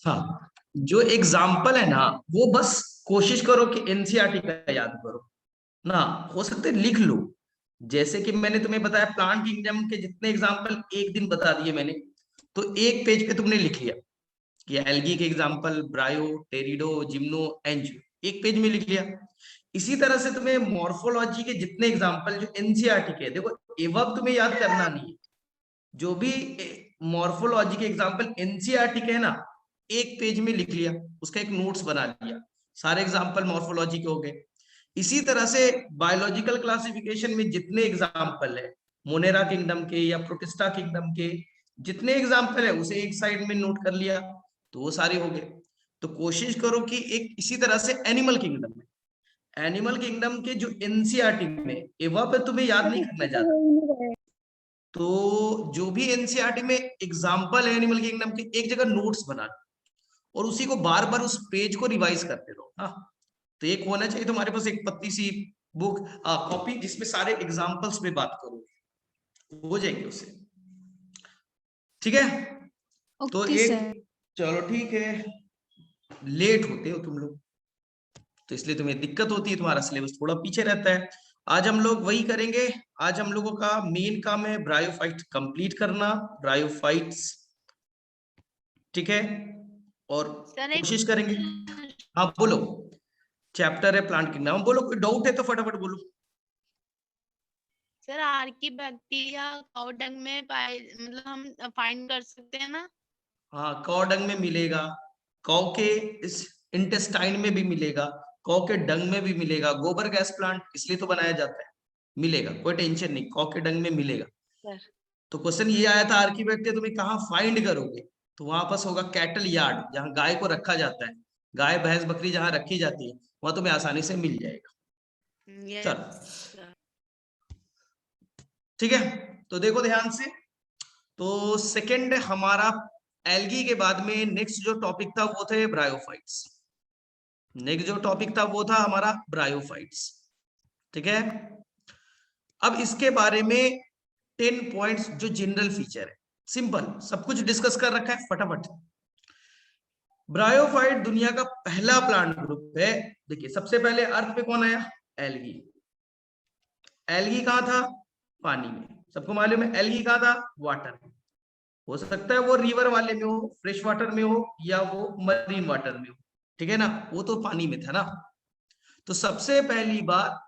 हाँ, जो एग्जाम्पल है ना वो बस कोशिश करो कि एनसीईआरटी का याद करो ना, हो सकते लिख लो। जैसे कि मैंने तुम्हें बताया प्लांट किंगडम के जितने एग्जाम्पल एक दिन बता दिए मैंने, तो एक पेज पे तुमने लिख लिया कि एल्गी के एग्जाम्पल ब्रायो, टेरिडो, जिम्नो, एंजियो, एक पेज में लिख लिया। इसी तरह से तुम्हें मॉर्फोलॉजी के जितने एग्जाम्पल जो एनसीईआरटी के, देखो एवर्ब तुम्हें याद करना नहीं है, जो भी मॉर्फोलॉजी के एग्जाम्पल एनसीईआरटी के है ना, एक पेज में लिख लिया, उसका एक नोट्स बना लिया, सारे एग्जाम्पल मॉर्फोलॉजी के हो गए। इसी तरह से बायोलॉजिकल क्लासिफिकेशन में जितने एग्जाम्पल है मोनेरा किंगडम के या प्रोटिस्टा किंगडम के, जितने एग्जाम्पल है उसे एक साइड में नोट कर लिया, तो वो सारे हो गए। तो कोशिश करो कि एक इसी तरह से एनिमल किंगडम में, एनिमल किंगडम के जो एनसीईआरटी में एवा पे तुम्हें याद नहीं करना ज्यादा, तो जो भी एनसीईआरटी में एग्जाम्पल है एनिमल किंगडम के, एक जगह नोट्स बना और उसी को बार बार उस पेज को रिवाइज करते रहो। हाँ, तो एक होना चाहिए तुम्हारे पास एक पतली सी बुक कॉपी जिसमें सारे एग्जाम्पल्स पे बात करो, हो जाएगी उससे। ठीक है, तो ओके एक, सर। चलो ठीक है, लेट होते हो तुम लोग तो इसलिए तुम्हें दिक्कत होती है, तुम्हारा सिलेबस थोड़ा पीछे रहता है। आज हम लोग वही करेंगे। आज हम लोगों का मेन काम है ब्रायोफाइट कंप्लीट करना, ब्रायोफाइट्स, ठीक है, और सर एक कोशिश करेंगे। हाँ बोलो, चैप्टर है प्लांट किंगडम, बोलो कोई डाउट है तो फटाफट बोलो। सर आर्कीबैक्टीरिया काउ डंग में पाए, मतलब हम फाइंड कर सकते हैं ना? हाँ, कौ डंग में मिलेगा, कौ के इस इंटेस्टाइन में भी मिलेगा, कौ के डंग में भी मिलेगा, गोबर गैस प्लांट इसलिए तो बनाया जाता है, मिलेगा, कोई टेंशन नहीं, कौ के डंग में मिलेगा। सर तो क्वेश्चन ये आया था आर्कीबैक्टीरिया तुम्हें कहाँ फाइंड करोगे, तो वहां पास होगा कैटल यार्ड, जहाँ गाय को रखा जाता है, गाय भैंस बकरी जहाँ रखी जाती है वहां तुम्हें आसानी से मिल जाएगा। यस चलो सर। ठीक है, तो देखो ध्यान से, तो सेकंड हमारा एल्गी के बाद में नेक्स्ट जो टॉपिक था वो थे ब्रायोफाइट्स। नेक्स्ट जो टॉपिक था वो था हमारा ब्रायोफाइट्स, ठीक है। अब इसके बारे में 10 पॉइंट्स जो जनरल फीचर है, सिंपल सब कुछ डिस्कस कर रखा है फटाफट। ब्रायोफाइट दुनिया का पहला प्लांट ग्रुप है। देखिए सबसे पहले अर्थ पे कौन आया, एल्गी। एल्गी कहाँ था, पानी में, सबको मालूम है एल्गी कहाँ था, वाटर में। हो सकता है वो रिवर वाले में हो, फ्रेश वाटर में हो, या वो मरीन वाटर में हो, ठीक है ना, वो तो पानी में था ना। तो सबसे पहली बात,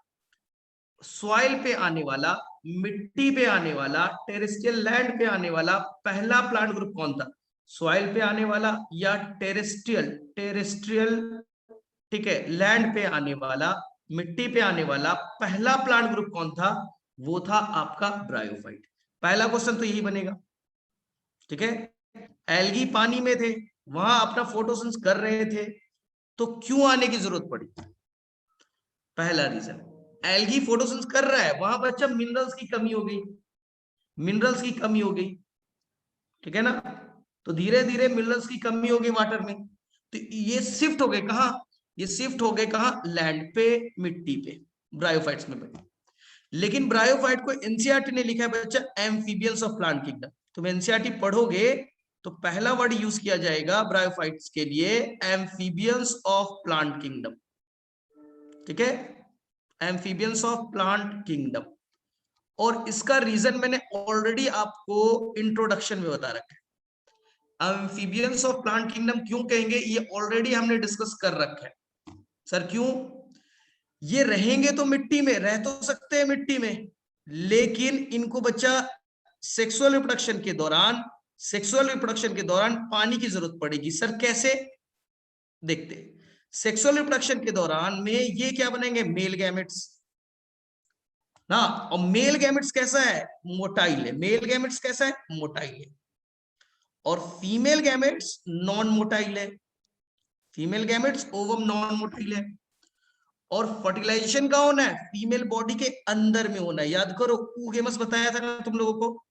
सॉइल पे आने वाला, मिट्टी पे आने वाला, टेरेस्ट्रियल लैंड पे आने वाला पहला प्लांट ग्रुप कौन था, सॉइल पे आने वाला या टेरेस्ट्रियल, टेरेस्ट्रियल, ठीक है, लैंड पे आने वाला, मिट्टी पे आने वाला पहला प्लांट ग्रुप कौन था, वो था आपका ब्रायोफाइट। पहला क्वेश्चन तो यही बनेगा, ठीक है। एल्गी पानी में थे, वहां अपना फोटोसिंथेसिस कर रहे थे, तो क्यों आने की जरूरत पड़ी, पहला रीजन, एल्गी फोटोसिंथेसिस कर रहा है, वहां पर अच्छा मिनरल्स की कमी हो गई, मिनरल्स की कमी हो गई, ठीक है ना। तो धीरे धीरे मिनरल्स की कमी हो गई वाटर में, तो ये शिफ्ट हो गए कहाँ, ये शिफ्ट हो गए कहाँ, लैंड पे, मिट्टी पे, ब्रायोफाइट्स में बने। लेकिन ब्रायोफाइट को एनसीईआरटी ने लिखा है बच्चा एम्फीबियंस ऑफ प्लांट किंगडम। तुम एनसीईआरटी पढ़ोगे तो पहला वर्ड यूज किया जाएगा ब्रायोफाइट्स के लिए, एम्फीबियंस ऑफ प्लांट किंगडम, ठीक है, एम्फीबियंस ऑफ प्लांट किंगडम। और इसका रीजन मैंने ऑलरेडी आपको इंट्रोडक्शन में बता रखा है। एम्फीबियंस ऑफ प्लांट किंगडम क्यों कहेंगे, ये ऑलरेडी हमने डिस्कस कर रखा है। सर क्यों, ये रहेंगे तो मिट्टी में, रह तो सकते हैं मिट्टी में, लेकिन इनको बच्चा सेक्सुअल रिप्रोडक्शन के दौरान, सेक्सुअल रिप्रोडक्शन के दौरान पानी की जरूरत पड़ेगी। सर कैसे, देखते, सेक्सुअल रिप्रोडक्शन के दौरान में ये क्या बनेंगे, मेल गैमेट्स ना, और मेल गैमेट्स कैसा है, मोटाइल है, मेल गैमेट्स कैसा है, मोटाइल है, और फीमेल गैमेट्स नॉन मोटाइल है, female gametes ovum non motile है। और फर्टिलाइजेशन का होना है फीमेल बॉडी के अंदर में होना है, याद करो ऊगेमस बताया था ना तुम लोगों को,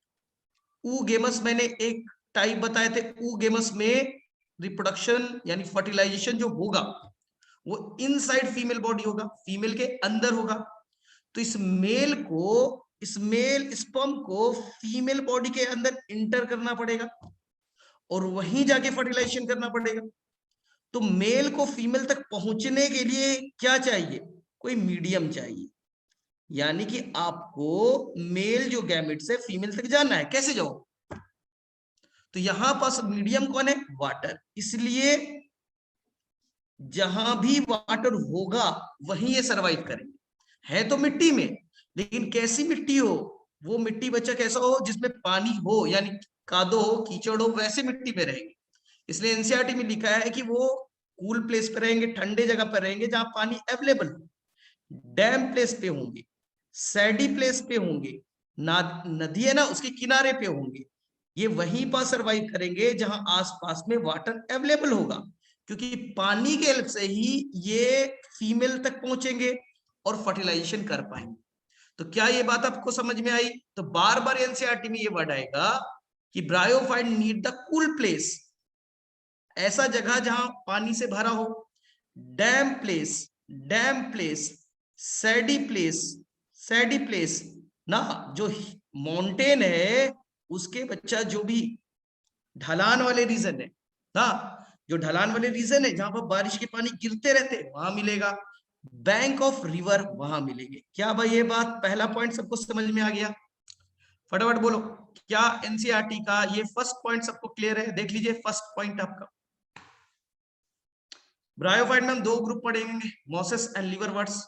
ऊगेमस मैंने एक टाइप बताए थे, ऊगेमस में रिप्रोडक्शन यानी फर्टिलाइजेशन जो होगा वो इनसाइड फीमेल बॉडी होगा, फीमेल के अंदर होगा। तो इस मेल को, इस मेल स्पर्म को फीमेल बॉडी के अंदर इंटर करना पड़ेगा, और वहीं जाके फर्टिलाइजेशन करना पड़ेगा। तो मेल को फीमेल तक पहुंचने के लिए क्या चाहिए, कोई मीडियम चाहिए, यानी कि आपको मेल जो गैमेट्स है फीमेल तक जाना है, कैसे जाओ, तो यहां पास मीडियम कौन है, वाटर, इसलिए जहां भी वाटर होगा वहीं ये सरवाइव करेंगे। है तो मिट्टी में, लेकिन कैसी मिट्टी हो, वो मिट्टी बच्चा कैसा हो जिसमें पानी हो, यानी कादो हो, कीचड़ हो, वैसे मिट्टी में रहेंगे। इसलिए एनसीईआरटी में लिखा है कि वो कूल प्लेस पे रहेंगे, ठंडे जगह पर रहेंगे जहां पानी अवेलेबल हो, डैम प्लेस पे होंगे, सैडी प्लेस पे होंगे, नदी है ना उसके किनारे पे होंगे, ये वहीं पर सरवाइव करेंगे जहां आसपास में वाटर अवेलेबल होगा, क्योंकि पानी के हेल्प से ही ये फीमेल तक पहुंचेंगे और फर्टिलाइजेशन कर पाएंगे। तो क्या ये बात आपको समझ में आई? तो बार बार एनसीईआरटी में ये वर्ड आएगा कि bryophyte need the cool place, ऐसा जगह जहां पानी से भरा हो, dam place, dam place, सैडी place, सैडी place ना, जो माउंटेन है उसके बच्चा जो भी ढलान वाले रीजन है ना, जो ढलान वाले रीजन है जहां पर बारिश के पानी गिरते रहते वहां मिलेगा, बैंक ऑफ रिवर वहां मिलेंगे। क्या भाई ये बात, पहला पॉइंट सबको समझ में आ गया? फटाफट बोलो, क्या एनसीईआरटी का ये फर्स्ट पॉइंट सबको क्लियर है? देख लीजिए फर्स्ट पॉइंट आपका, ब्रायोफाइट में हम दो ग्रुप पढ़ेंगे, मॉसेस एंड लिवरवर्ट्स।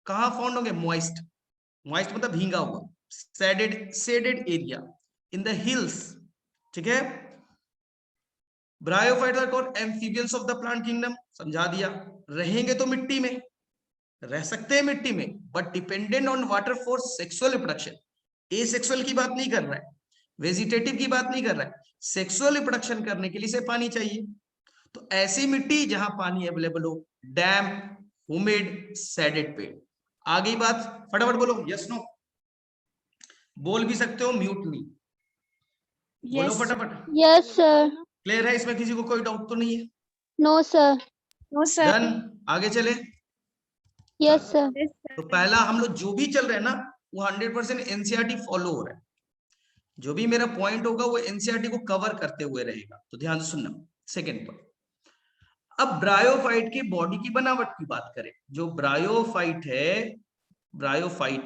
कहां फाउंड होंगे, मॉइस्ट, मॉइस्ट मतलब भींगा हुआ, shaded, shaded area in the hills, ठीक है। Bryophyte are called amphibians of the plant kingdom, समझा दिया। रहेंगे तो मिट्टी में, रह सकते हैं मिट्टी में, but dependent on water for sexual reproduction. Asexual की बात नहीं कर रहा है, वेजिटेटिव की बात नहीं कर रहा है, सेक्सुअल रिप्रोडक्शन करने के लिए से पानी चाहिए। तो ऐसी मिट्टी जहां पानी अवेलेबल हो, डैम, ह्यूमिड, सैडेड पेड़। आ गई बात, फटाफट बोलो यस नो, बोल भी सकते हो, म्यूट नहीं, बोलो फटाफट। Yes sir. क्लियर है, इसमें किसी को कोई डाउट तो नहीं है? No sir. नो डन, आगे चले। Yes sir. तो पहला हम लोग जो भी चल रहे हैं ना वो 100% एनसीईआरटी फॉलो हो रहा है, जो भी मेरा पॉइंट होगा वो एनसीईआरटी को कवर करते हुए रहेगा, तो ध्यान से सुनना। सेकेंड पॉइंट, अब ब्रायोफाइट की बॉडी की बनावट की बात करें, जो ब्रायोफाइट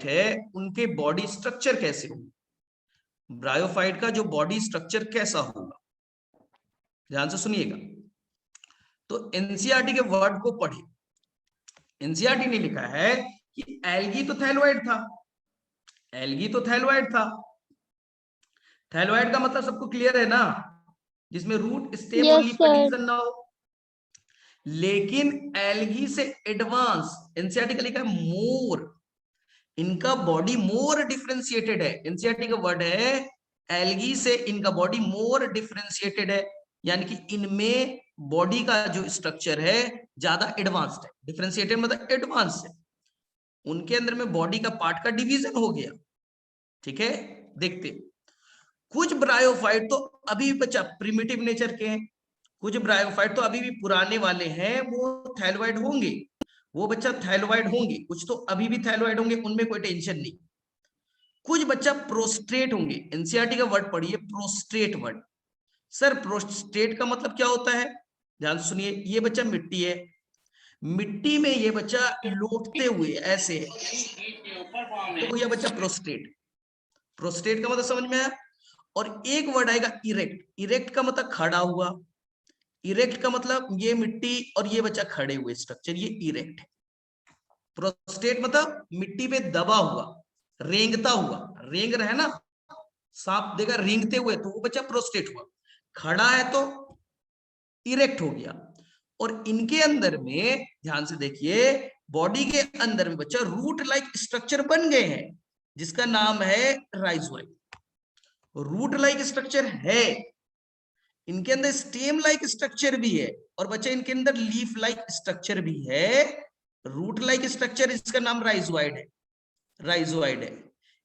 है उनके बॉडी स्ट्रक्चर कैसे होंगे, ब्रायोफाइट का जो बॉडी स्ट्रक्चर कैसा होगा, ध्यान से सुनिएगा। तो एनसीईआरटी के वर्ड को पढ़िए, एनसीईआरटी ने लिखा है कि एल्गी तो थैलोइड था, एल्गी तो थैलोइड था, थैलोइड का मतलब सबको क्लियर है ना, जिसमें रूट, स्टेम और लीफ का डिवीजन ना हो। लेकिन एल्गी से एडवांस एनसीईआरटी का लिखा है मोर, इनका बॉडी मोर डिफरेंशिएटेड है, एनसीईआरटी का वर्ड है एल्गी से इनका बॉडी मोर डिफरेंशिएटेड है, यानी कि इनमें बॉडी का जो स्ट्रक्चर है ज्यादा एडवांस्ड है, डिफरेंशिएटेड मतलब एडवांस है, उनके अंदर में बॉडी का पार्ट का डिवीजन हो गया, ठीक है। देखते, कुछ ब्रायोफाइट तो अभी बच्चा प्रिमिटिव नेचर के हैं, कुछ ब्रायोफाइट तो अभी भी पुराने वाले हैं, वो थैलोइड होंगे, वो बच्चा थैलोइड होंगे, कुछ तो अभी भी थैलोइड होंगे, उनमें कोई टेंशन नहीं। कुछ बच्चा प्रोस्ट्रेट होंगे, एनसीईआरटी का वर्ड पढ़िए, प्रोस्ट्रेट वर्ड। सर प्रोस्ट्रेट का मतलब क्या होता है, ध्यान सुनिए, ये बच्चा मिट्टी है, मिट्टी में ये बच्चा लौटते हुए ऐसे, तो ये बच्चा प्रोस्ट्रेट, प्रोस्ट्रेट का मतलब समझ में आया। और एक वर्ड आएगा इरेक्ट, इरेक्ट का मतलब खड़ा हुआ, इरेक्ट का मतलब ये मिट्टी और ये बच्चा खड़े हुए स्ट्रक्चर, ये इरेक्ट है। प्रोस्टेट मतलब मिट्टी पे दबा हुआ, रेंगता हुआ, रेंग रहा है ना, सांप देखा रेंगते हुए, तो वो बच्चा प्रोस्टेट हुआ, खड़ा है तो इरेक्ट हो गया। और इनके अंदर में ध्यान से देखिए, बॉडी के अंदर में बच्चा रूट लाइक स्ट्रक्चर बन गए हैं, जिसका नाम है राइजोइड, रूट लाइक स्ट्रक्चर है, इनके अंदर स्टेम लाइक स्ट्रक्चर भी है, और बच्चे इनके अंदर लीफ लाइक स्ट्रक्चर भी है, रूट लाइक स्ट्रक्चर, इसका नाम राइजोइड है, राइजोइड है,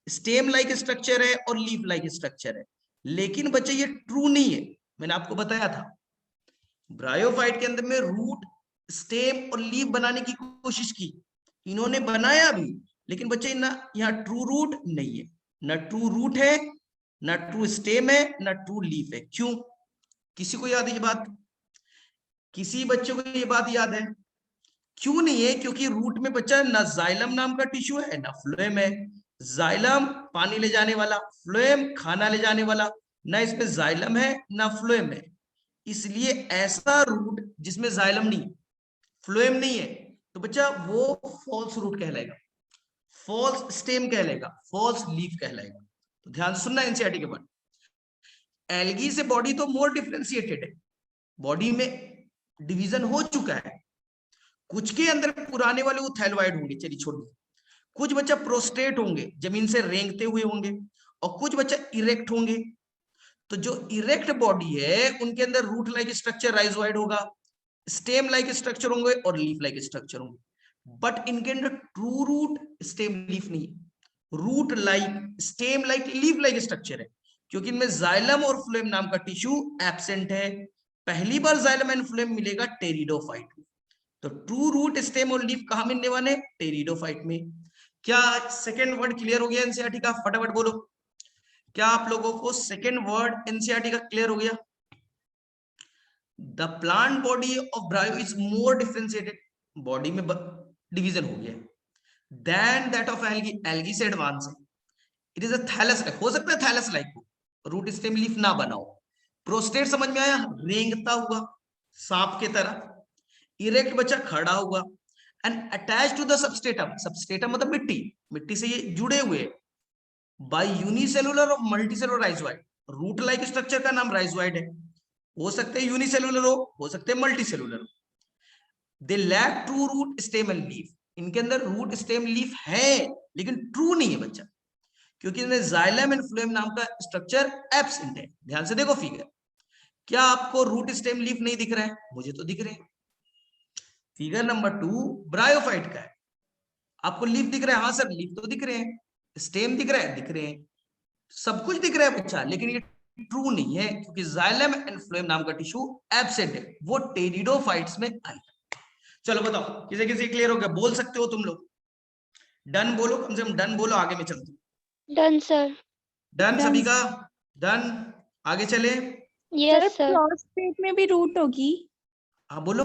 स्टेम लाइक स्ट्रक्चर है और लीफ लाइक स्ट्रक्चर है। लेकिन बच्चे ये ट्रू नहीं है, मैंने आपको बताया था ब्रायोफाइट के अंदर में रूट, स्टेम और लीफ बनाने की कोशिश की, इन्होंने बनाया भी, लेकिन बच्चे ना यहाँ ट्रू रूट नहीं है, ना ट्रू रूट है, ना ट्रू स्टेम है, ना ट्रू लीफ है। क्यों? किसी को याद है ये बात? किसी बच्चे को ये बात याद है? क्यों नहीं है? क्योंकि रूट में बच्चा ना जाइलम नाम का टिश्यू है ना फ्लोएम है। जाइलम पानी ले जाने वाला, फ्लोएम खाना ले जाने वाला, ना इसमें जाइलम है ना फ्लोएम है। इसलिए ऐसा रूट जिसमें जाइलम नहीं, फ्लोएम नहीं है, तो बच्चा वो फॉल्स रूट कहलाएगा, फॉल्स स्टेम कहलाएगा, फॉल्स लीफ कहलाएगा। तो ध्यान से सुनना एनसीईआरटी के बाद। एल्गी से बॉडी तो मोर डिफरेंशिएटेड है, बॉडी में डिवीजन हो चुका है। कुछ के अंदर पुराने वाले वो थैलोइड होंगे, चलिए छोड़ दो। कुछ बच्चा प्रोस्टेट होंगे, जमीन से रेंगते हुए होंगे, और कुछ बच्चा इरेक्ट होंगे। तो जो इरेक्ट बॉडी है उनके अंदर रूट लाइक स्ट्रक्चर राइजोइड होगा, स्टेम लाइक स्ट्रक्चर होंगे और लीफ लाइक स्ट्रक्चर होंगे। बट इनके अंदर ट्रू रूट स्टेम लीफ नहीं है, root like stem like leaf like structure है, क्योंकि इनमें जाइलम और फ्लोएम नाम का टिश्यू एब्सेंट है। पहली बार जाइलम एंड फ्लोएम मिलेगा टेरिडोफाइट में। तो ट्रू रूट स्टेम और लीफ कहां मिलने वाले? टेरिडोफाइट में। क्या सेकेंड वर्ड क्लियर हो गया एनसीईआरटी का? फटाफट बोलो, क्या आप लोगों को सेकेंड वर्ड एनसीईआरटी का क्लियर हो गया? The plant body of bryo is more differentiated, body में डिवीजन हो गया than that of algae, algae से एडवांस है। इट इज अ थैलस, हो सकता है थैलस लाइक हो, रूट स्टेम लीफ ना बनाओ। प्रोस्टेट समझ में आया? रेंगता हुआ सांप के तरह। इरेक्ट बच्चा खड़ा हुआ, and attach to the substratum, substratum मतलब मिट्टी, मिट्टी से ये जुड़े हुए बाय यूनिसेलुलर और multicellular rhizoid. Root like structure का नाम राइजोइड है, हो सकते हैं यूनिसेलुलर हो सकते हैं multicellular. They lack true root stem and leaf, इनके अंदर रूट स्टेम लीफ है लेकिन ट्रू नहीं है बच्चा, क्योंकि इनमें जाइलम एंड फ्लोएम नाम का स्ट्रक्चर एब्सेंट है। ध्यान से देखो फिगर, क्या आपको रूट स्टेम लीफ नहीं दिख रहा है? मुझे तो दिख रहे हैं। फिगर नंबर 2 ब्रायोफाइट का है, आपको लीफ दिख रहा है? हाँ सर लीफ तो दिख रहे हैं, स्टेम दिख रहा है, दिख रहे हैं, सब कुछ दिख रहा है बच्चा, लेकिन ये ट्रू नहीं है क्योंकि जाइलम एंड फ्लोएम नाम का टिश्यू एब्सेंट है, वो टेरिडोफाइट्स में आई। चलो बताओ, किसी किसी क्लियर हो गया? बोल सकते हो तुम लोग, डन बोलो, कम से कम डन बोलो, आगे में चलते। Done sir. डन सभी का? डन, आगे चले। Yes sir. प्रोस्टेट में भी रूट होगी? हाँ बोलो।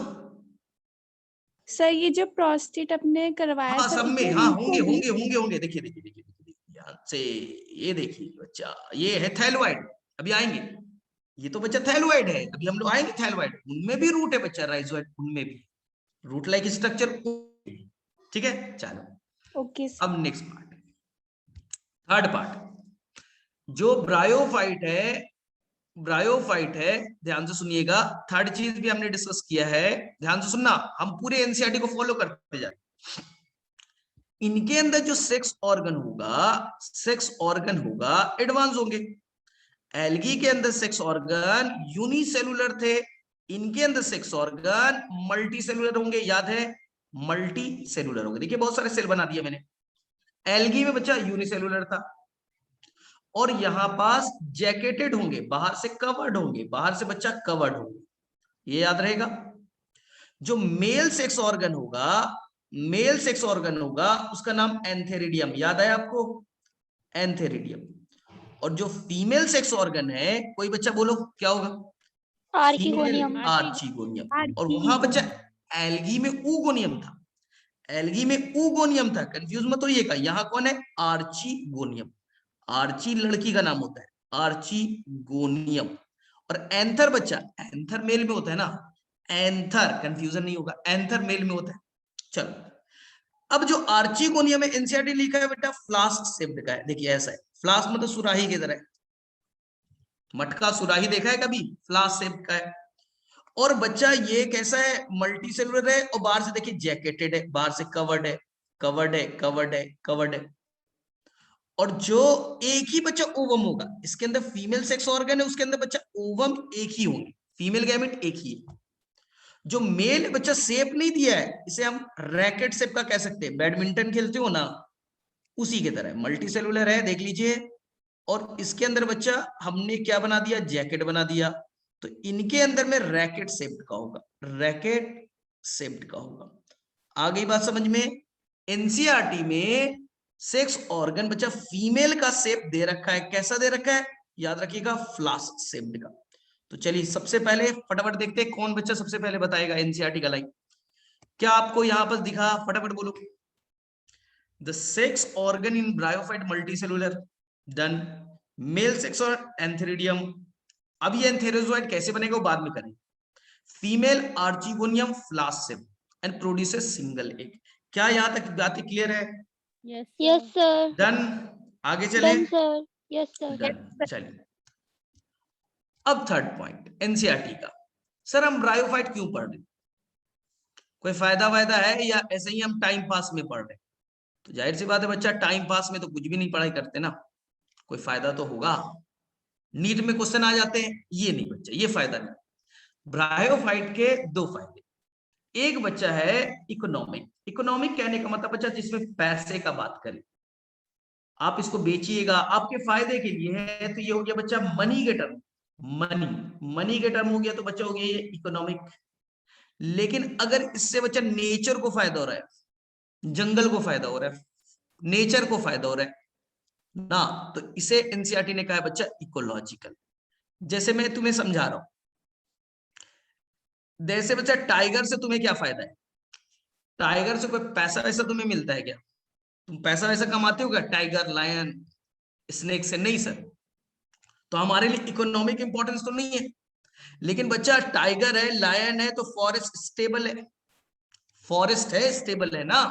सर ये जो प्रोस्टेट अपने करवाया हाँ था सब में, उसमें हाँ root होंगे होगी? होंगे होंगे होंगे। देखिए देखिए देखिए देखिए ध्यान से, ये देखिए बच्चा, ये है थैलोइड, अभी आएंगे। ये तो बच्चा थैलोइड है, अभी हम लोग आएंगे थैलोइड, उनमें भी रूट है बच्चा, राइजोइड उनमें भी रूट लाइक स्ट्रक्चर। ठीक है चलो, ओके सर। अब नेक्स्ट पार्ट, थर्ड पार्ट, जो ब्रायोफाइट है, ब्रायोफाइट है, ध्यान से सुनिएगा। थर्ड चीज भी हमने डिस्कस किया है, ध्यान से सुनना, हम पूरे एनसीईआरटी को फॉलो करते जाए। इनके अंदर जो सेक्स ऑर्गन होगा, सेक्स ऑर्गन होगा एडवांस होंगे। एल्गी के अंदर सेक्स ऑर्गन यूनिसेलुलर थे, इनके अंदर सेक्स ऑर्गन मल्टी सेलुलर होंगे, याद है? मल्टी सेलुलर होंगे। देखिए बहुत सारे सेल बना दिए मैंने। एल्गी में बच्चा यूनिसेलुलर था, और यहां पास जैकेटेड होंगे, बाहर से कवर्ड होंगे, बाहर से बच्चा कवर्ड होंगे, ये याद रहेगा। जो मेल सेक्स ऑर्गन होगा, मेल सेक्स ऑर्गन होगा, उसका नाम एंथेरिडियम, याद है आपको? एंथेरिडियम। और जो फीमेल सेक्स ऑर्गन है, कोई बच्चा बोलो क्या होगा? आर्किगोनियम। आर्चिगोनियम। और वहां बच्चा एल्गी में ऊगोनियम था, एल्गी में ऊगोनियम था, कंफ्यूज मत होइएगा। यहां कौन है? आर्चिगोनियम। आर्ची लड़की का नाम होता है, आर्चिगोनियम। और एंथर बच्चा, एंथर मेल में होता है ना, एंथर, कंफ्यूजन नहीं होगा, एंथर मेल में होता है। चलो, अब जो आर्चिगोनियम है, एनसीईआरटी लिखा है बेटा फ्लास्क शेप्ड का है। देखिए ऐसा है, फ्लास्क मतलब सुराही की तरह, मटका सुराही देखा है कभी? फ्लास्क शेप्ड का है। और बच्चा ये कैसा है? मल्टी सेलुलर है, और बाहर से देखिए जैकेटेड है, बाहर से कवर्ड है, कवर्ड है, कवर्ड है, कवर्ड है। और जो एक ही बच्चा ओवम होगा, इसके अंदर फीमेल सेक्स ऑर्गन है, उसके अंदर बच्चा ओवम एक ही होंगे, फीमेल गैमेट एक ही है। जो मेल बच्चा शेप नहीं दिया है, इसे हम रैकेट शेप का कह सकते हैं, बैडमिंटन खेलते हो ना, उसी की तरह मल्टी सेलुलर है, देख लीजिए। और इसके अंदर बच्चा हमने क्या बना दिया? जैकेट बना दिया। तो इनके अंदर में रैकेट शेप्ड का होगा, रैकेट शेप्ड का होगा। आ गई बात समझ में? एनसीईआरटी में सेक्स ऑर्गन बच्चा फीमेल का शेप दे रखा है, कैसा दे रखा है? याद रखिएगा फ्लास्क शेप्ड का। तो तो चलिए सबसे पहले फटाफट देखते हैं कौन बच्चा सबसे पहले बताएगा एनसीईआरटी का लाइन। क्या आपको यहां पर दिखा? फटाफट बोलो। The sex organ in bryophyte multicellular, done. Male sex और एंथेरिडियम। अब ये एंथेरोजोइड कैसे बनेगा वो बाद में करेंगे। फीमेल आर्चिगोनियम फ्लासिब एंड प्रोड्यूसेस सिंगल एग। क्या यहां तक बातें क्लियर है? Yes sir. डन। आगे चले। Done sir. Yes sir. Done. चलिए अब थर्ड पॉइंट एनसीईआरटी का। सर हम ब्रायोफाइट क्यों पढ़ रहे? कोई फायदा वायदा है या ऐसे ही हम टाइम पास में पढ़ रहे? तो जाहिर सी बात है बच्चा, टाइम पास में तो कुछ भी नहीं पढ़ाई करते ना, कोई फायदा तो होगा। नीट में क्वेश्चन आ जाते हैं, ये नहीं बच्चा, ये फायदा नहीं। ब्रायोफाइट के दो फायदे। एक बच्चा है इकोनॉमिक। इकोनॉमिक कहने का मतलब बच्चा जिसमें पैसे का बात करें, आप इसको बेचिएगा आपके फायदे के लिए है, तो ये हो गया बच्चा मनी के टर्म। मनी के टर्म हो गया तो बच्चा हो गया ये इकोनॉमिक। लेकिन अगर इससे बच्चा नेचर को फायदा हो रहा है, जंगल को फायदा हो रहा है, नेचर को फायदा हो रहा है ना, तो इसे एनसीईआरटी ने कहा है बच्चा इकोलॉजिकल। जैसे मैं तुम्हें समझा रहा हूं, जैसे बच्चा टाइगर से तुम्हें क्या फायदा है? टाइगर से कोई पैसा वैसा तुम्हें मिलता है क्या? तुम पैसा वैसा कमाते हो क्या टाइगर लायन स्नेक से? नहीं सर। तो हमारे लिए इकोनॉमिक इंपॉर्टेंस तो नहीं है। लेकिन बच्चा टाइगर है, लायन है, तो फॉरेस्ट स्टेबल है, फॉरेस्ट है स्टेबल है ना,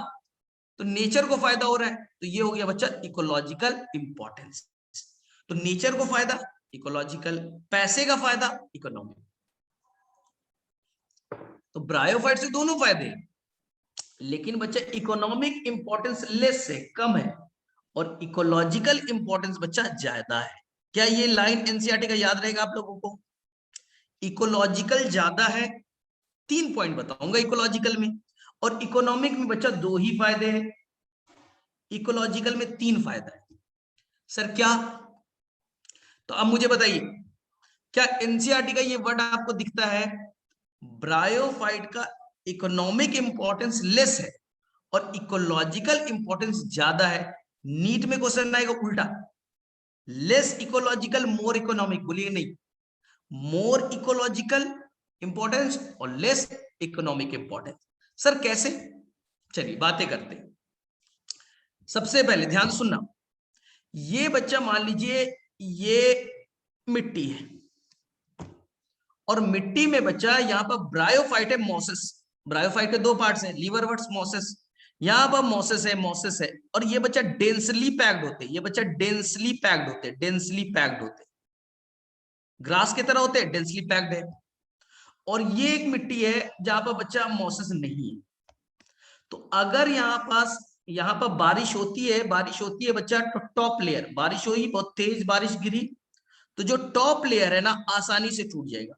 तो नेचर को फायदा हो रहा है, तो ये हो गया बच्चा इकोलॉजिकल इंपॉर्टेंस। तो नेचर को फायदा इकोलॉजिकल, पैसे का फायदा इकोनॉमिक। तो ब्रायोफाइट से दोनों फायदे हैं, लेकिन बच्चा इकोनॉमिक इंपॉर्टेंस लेस से कम है और इकोलॉजिकल इंपॉर्टेंस बच्चा ज्यादा है। क्या ये लाइन एनसीईआरटी का याद रहेगा आप लोगों को? इकोलॉजिकल ज्यादा है, 3 पॉइंट बताऊंगा इकोलॉजिकल में, और इकोनॉमिक में बच्चा 2 ही फायदे हैं, इकोलॉजिकल में 3 फायदा है। सर क्या? तो अब मुझे बताइए, क्या एनसीईआरटी का ये वर्ड आपको दिखता है? ब्रायोफाइट का इकोनॉमिक इंपॉर्टेंस लेस है और इकोलॉजिकल इंपॉर्टेंस ज्यादा है। नीट में क्वेश्चन आएगा उल्टा, लेस इकोलॉजिकल मोर इकोनॉमिक, बोलिए नहीं, मोर इकोलॉजिकल इंपॉर्टेंस और लेस इकोनॉमिक इंपॉर्टेंस। सर कैसे? चलिए बातें करते हैं। सबसे पहले ध्यान सुनना, ये बच्चा मान लीजिए ये मिट्टी है, और मिट्टी में बच्चा यहाँ पर ब्रायोफाइट है, मोसेस। ब्रायोफाइट के 2 पार्ट्स हैं, लीवरवर्ट्स मोसेस। यहाँ पर मोसेस है, और ये बच्चा डेंसली पैक्ड होते हैं, ये बच्चा डेंसली पैक्ड होते हैं, डेंसली पैक्ड होते हैं, ग्रास की तरह होते हैं, डेंसली पैक्ड है। और ये एक मिट्टी है जहां पर बच्चा मोसेस नहीं है। तो अगर यहाँ पर बारिश होती है बच्चा, तो टॉप लेयर बारिश हुई, बहुत तेज बारिश गिरी, तो जो टॉप लेयर है ना आसानी से टूट जाएगा।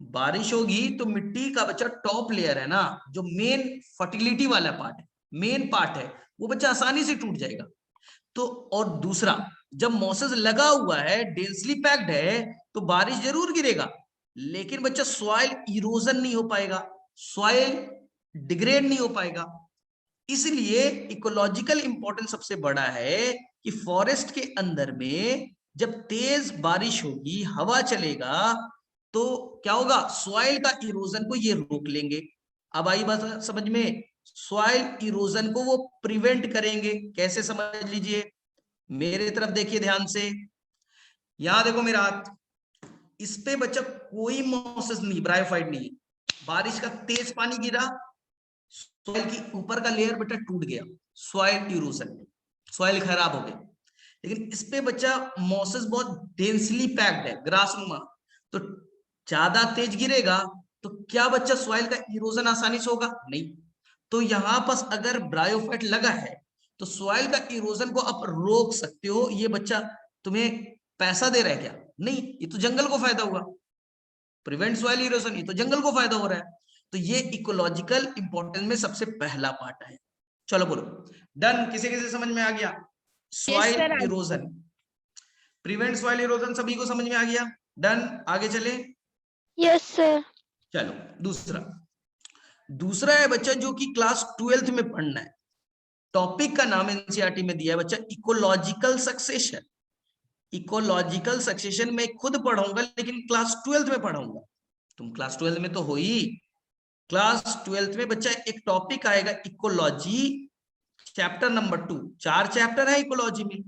बारिश होगी तो मिट्टी का बच्चा टॉप लेयर है ना, जो मेन फर्टिलिटी वाला पार्ट है, मेन पार्ट है, वो बच्चा आसानी से टूट जाएगा। तो और दूसरा, जब मॉसेस लगा हुआ है, डेंसली पैक्ड है, तो बारिश जरूर गिरेगा, लेकिन बच्चा सॉइल इरोजन नहीं हो पाएगा, सॉइल डिग्रेड नहीं हो पाएगा। इसलिए इकोलॉजिकल इंपॉर्टेंस सबसे बड़ा है कि फॉरेस्ट के अंदर में जब तेज बारिश होगी, हवा चलेगा, तो क्या होगा, सॉइल का इरोजन को ये रोक लेंगे। अब आई बात समझ में, सॉइल इरोजन को वो प्रिवेंट करेंगे। कैसे? समझ लीजिए, मेरे तरफ देखिए ध्यान से, यहां देखो मेरा हाथ, इस पे बच्चा कोई मॉसेस नहीं, ब्रायोफाइट नहीं है। बारिश का तेज पानी गिरा, सॉइल की ऊपर का लेयर बेटा टूट गया, सॉइल इरोजन, सॉइल खराब हो गई। लेकिन इस पे बच्चा मॉसेस बहुत डेंसली पैक्ड है, ग्रासनुमा, तो ज्यादा तेज गिरेगा तो क्या बच्चा सॉइल का इरोजन आसानी से होगा? नहीं। तो यहां पर अगर ब्रायोफाइट लगा है तो सॉइल का इरोजन को आप रोक सकते हो। ये बच्चा तुम्हें पैसा दे रहा है क्या? नहीं, ये तो जंगल को फायदा हुआ, प्रिवेंट सॉइल इरोजन, ये तो जंगल को फायदा हो रहा है। तो ये इकोलॉजिकल इंपॉर्टेंस में सबसे पहला पार्ट है। चलो बोलो डन। किसी किसी समझ में आ गया? Soil erosion, prevent soil erosion, सभी को समझ में आ गया? डन। आगे चले। Yes sir. चलो दूसरा है बच्चा जो कि क्लास 12th में पढ़ना है। टॉपिक का नाम एनसीईआरटी में दिया है बच्चा, इकोलॉजिकल सक्सेशन। इकोलॉजिकल सक्सेशन में खुद पढ़ाऊंगा, लेकिन क्लास 12th में पढ़ाऊंगा। तुम क्लास 12th में तो हो ही। क्लास 12th में बच्चा एक टॉपिक आएगा इकोलॉजी, चैप्टर नंबर 2, 4 चैप्टर है इकोलॉजी में।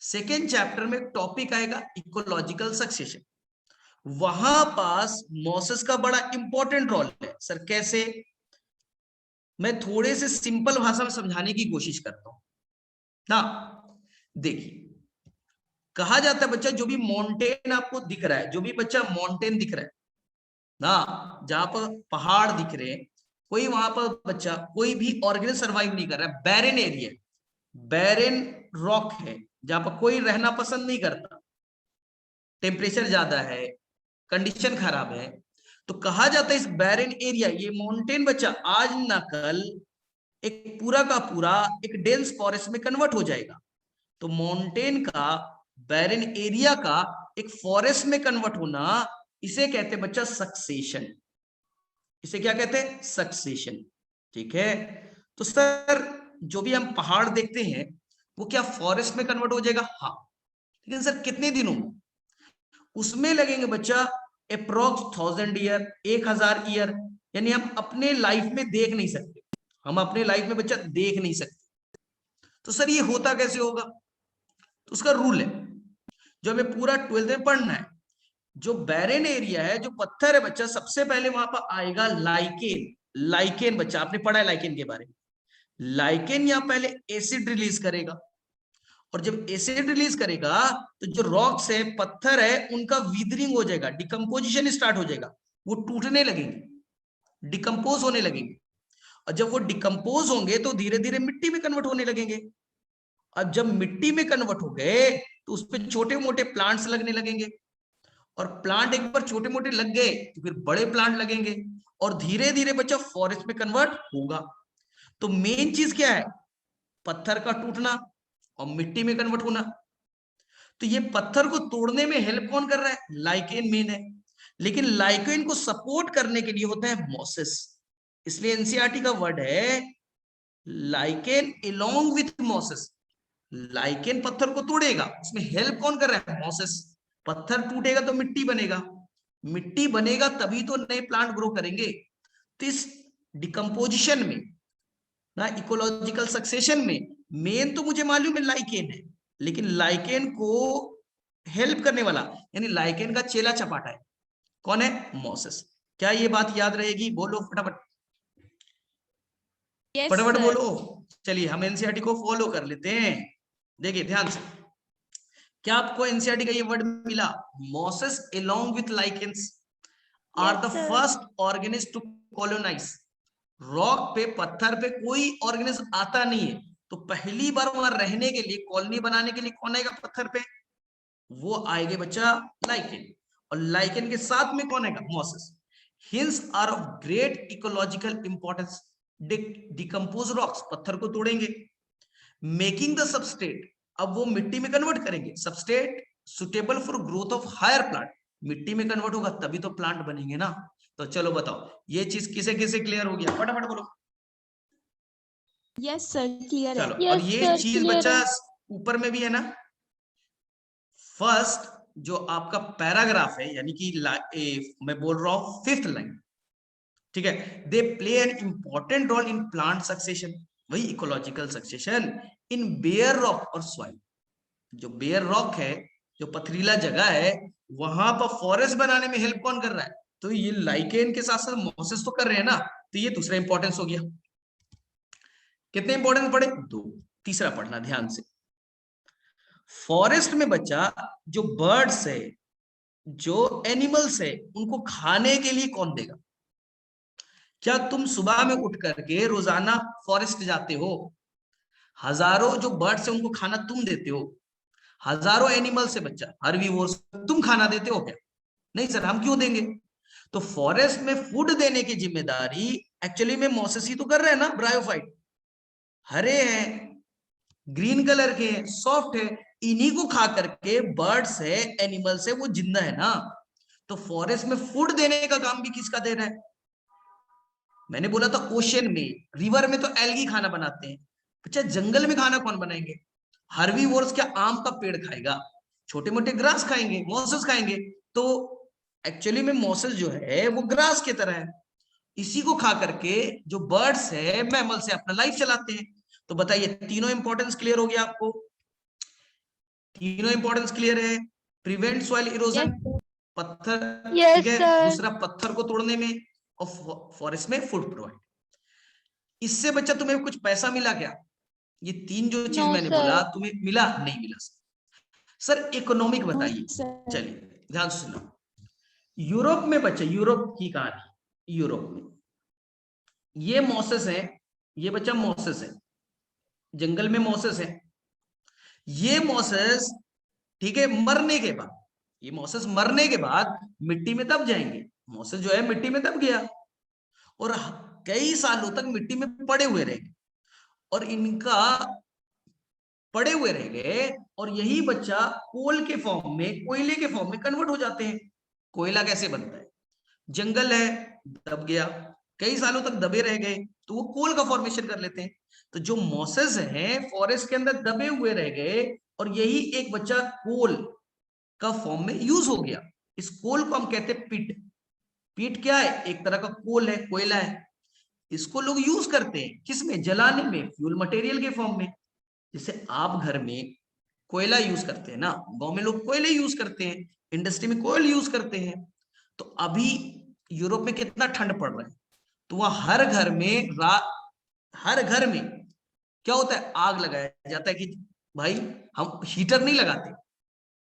सेकेंड चैप्टर में टॉपिक आएगा इकोलॉजिकल सक्सेशन। वहां पास मोसेस का बड़ा इंपॉर्टेंट रोल है। सर कैसे? मैं थोड़े से सिंपल भाषा में समझाने की कोशिश करता हूं ना। देखिए, कहा जाता है बच्चा, जो भी माउंटेन आपको दिख रहा है, जो भी बच्चा माउंटेन दिख रहा है ना, जहां पर पहाड़ दिख रहे हैं, कोई वहां पर बच्चा कोई भी ऑर्गेनिज्म सर्वाइव नहीं कर रहा है। बैरन एरिया, बैरन रॉक है, जहां पर कोई रहना पसंद नहीं करता, टेम्परेचर ज्यादा है, कंडीशन खराब है। तो कहा जाता है इस बैरन एरिया, ये माउंटेन बच्चा आज ना कल एक पूरा का पूरा एक डेंस फॉरेस्ट में कन्वर्ट हो जाएगा। तो माउंटेन का, बैरन एरिया का एक फॉरेस्ट में कन्वर्ट होना, इसे कहते हैं बच्चा सक्सेशन। इसे क्या कहते हैं? सक्सेशन। ठीक है। तो सर जो भी हम पहाड़ देखते हैं वो क्या फॉरेस्ट में कन्वर्ट हो जाएगा? हाँ। लेकिन सर कितने दिनों में? उसमें लगेंगे बच्चा अप्रोक्स 1000 ईयर, 1000 ईयर। यानी हम अपने लाइफ में देख नहीं सकते, हम अपने लाइफ में बच्चा देख नहीं सकते। तो सर ये होता कैसे होगा? तो उसका रूल है जो हमें पूरा 12th में पढ़ना है। जो बैरन एरिया है, जो पत्थर है बच्चा, सबसे पहले वहां पर आएगा लाइकेन। लाइकेन बच्चा आपने पढ़ा है लाइकेन के बारे में। लाइकेन यहां पहले एसिड रिलीज करेगा, और जब एसिड रिलीज करेगा तो जो रॉक्स है, पत्थर है, उनका विदरिंग हो जाएगा, डिकम्पोजिशन स्टार्ट हो जाएगा, वो टूटने लगेंगे, डिकम्पोज होने लगेंगे। और जब वो डिकम्पोज होंगे तो धीरे धीरे मिट्टी में कन्वर्ट होने लगेंगे। अब जब मिट्टी में कन्वर्ट हो गए तो उस पर छोटे मोटे प्लांट्स लगने लगेंगे, और प्लांट एक बार छोटे मोटे लग गए तो फिर बड़े प्लांट लगेंगे, और धीरे धीरे बच्चा फॉरेस्ट में कन्वर्ट होगा। तो मेन चीज क्या है? पत्थर का टूटना और मिट्टी में कन्वर्ट होना। तो ये पत्थर को तोड़ने में हेल्प कौन कर रहा है? लाइकेन मेन है। लेकिन लाइकेन को सपोर्ट करने के लिए होता है मोसेस। इसलिए एनसीईआरटी का वर्ड है lichen along with Moses. Lichen पत्थर को तोड़ेगा, उसमें हेल्प कौन कर रहा है? मोसेस। पत्थर टूटेगा तो मिट्टी बनेगा, मिट्टी बनेगा तभी तो नए प्लांट ग्रो करेंगे। तो इस डिकम्पोजिशन में ना, इकोलॉजिकल सक्सेशन में मेन तो मुझे मालूम है लाइकेन है, लेकिन लाइकेन को हेल्प करने वाला, यानी लाइकेन का चेला चपाटा है, कौन है? मोसेस। क्या ये बात याद रहेगी? बोलो फटाफट, फटाफट बोलो। चलिए हम एनसीईआरटी को फॉलो कर लेते हैं। देखिए ध्यान से, क्या आपको एनसीईआरटी का ये वर्ड मिला? Mosses along with lichens are the first organism to colonise. Rock पे, पत्थर पे कोई ऑर्गेनिज्म आता नहीं है, तो पहली बार वहां रहने के लिए, कॉलोनी बनाने के लिए कौन आएगा पत्थर पे? वो आएंगे बच्चा लाइकेन, और लाइकेन के साथ में कौन आएगा? Mosses. Hence are of great ecological importance. Decompose rocks, पत्थर को तोड़ेंगे, मेकिंग द सबस्ट्रेट, अब वो मिट्टी में कन्वर्ट करेंगे, substrate suitable for growth of higher plant. मिट्टी में कन्वर्ट होगा तभी तो प्लांट बनेंगे ना। तो चलो बताओ ये चीज किसे किसे क्लियर हो गया? फटाफट बोलो। यस सर, क्लियर है। चलो, और ये चीज बच्चा ऊपर में भी है ना। फर्स्ट जो आपका पैराग्राफ है, यानी कि मैं बोल रहा हूं 5th लाइन, ठीक है, they play an important role in plant succession, वही ecological succession in bare rock और सॉइल। जो बेयर रॉक है, जो पथरीला जगह है, वहां पर फॉरेस्ट बनाने में हेल्प कौन कर रहा है? तो ये लाइकेन के साथ साथ मोसेस तो कर रहे हैं ना। तो ये दूसरा इंपॉर्टेंस हो गया। कितने इंपॉर्टेंस पढ़े? 2। तीसरा पढ़ना ध्यान से। फॉरेस्ट में बच्चा जो बर्ड्स है, जो एनिमल्स है, उनको खाने के लिए कौन देगा? क्या तुम सुबह में उठ करके रोजाना फॉरेस्ट जाते हो? हजारों जो बर्ड्स है उनको खाना तुम देते हो, हजारों एनिमल्स है बच्चा, हर्बीवोर्स, तुम खाना देते हो क्या? नहीं सर, हम क्यों देंगे? तो फॉरेस्ट में फूड देने की जिम्मेदारी एक्चुअली में मोसेस ही तो कर रहे हैं ना। ब्रायोफाइट हरे हैं, ग्रीन कलर के हैं, सॉफ्ट है, इन्हीं को खा करके बर्ड्स है, एनिमल्स है, वो जिंदा है ना। तो फॉरेस्ट में फूड देने का काम भी किसका दे रहा है? मैंने बोला था ओशन में, रिवर में तो एल्गी खाना बनाते हैं। अच्छा, जंगल में खाना कौन बनाएंगे? हर्बीवोर्स क्या आम का पेड़ खाएगा? छोटे मोटे ग्रास खाएंगे, मॉसेस खाएंगे। तो एक्चुअली में मॉसेस जो है वो ग्रास की तरह है, इसी को खा करके जो बर्ड्स है, मैमल से अपना लाइफ चलाते हैं। तो बताइए तीनों इंपॉर्टेंस क्लियर हो गया आपको? तीनों इंपॉर्टेंस क्लियर है? प्रिवेंट सॉइल इरोजन, पत्थर, Yes, ठीक है, sir. दूसरा पत्थर को तोड़ने में, और फॉरेस्ट में फूड प्रोवाइड। इससे बच्चा तुम्हें कुछ पैसा मिला क्या? ये तीन जो चीज No, मैंने sir. बोला तुम्हें मिला? नहीं मिला सर। इकोनॉमिक बताइए। sir. चलिए ध्यान से सुनो। यूरोप में बच्चा, यूरोप की कहानी, यूरोप में ये मॉसेस है, ये बच्चा मॉसेस है, जंगल में मॉसेस है। ये मॉसेस, ठीक है, मरने के बाद, ये मॉसेस मरने के बाद मिट्टी में दब जाएंगे। मॉसेस जो है मिट्टी में दब गया और कई सालों तक मिट्टी में पड़े हुए रहेंगे, और इनका पड़े हुए रह गए, और यही बच्चा कोल के फॉर्म में, कोयले के फॉर्म में कन्वर्ट हो जाते हैं। कोयला कैसे बनता है? जंगल है, दब गया, कई सालों तक दबे रह गए, तो वो कोल का फॉर्मेशन कर लेते हैं। तो जो मॉसेस हैं फॉरेस्ट के अंदर दबे हुए रह गए, और यही एक बच्चा कोल का फॉर्म में यूज हो गया। इस कोल को हम कहते हैं पिट। पिट क्या है? एक तरह का कोल है, कोयला है। इसको लोग यूज करते हैं किसमें? जलाने में, फ्यूल मटेरियल के फॉर्म में। जैसे आप घर में कोयला यूज करते हैं ना, गांव में लोग कोयले यूज करते हैं, इंडस्ट्री में कोयल यूज करते हैं। तो अभी यूरोप में कितना ठंड पड़ रहा है, तो वहां हर घर में हर घर में क्या होता है? आग लगाया जाता है कि भाई हम हीटर नहीं लगाते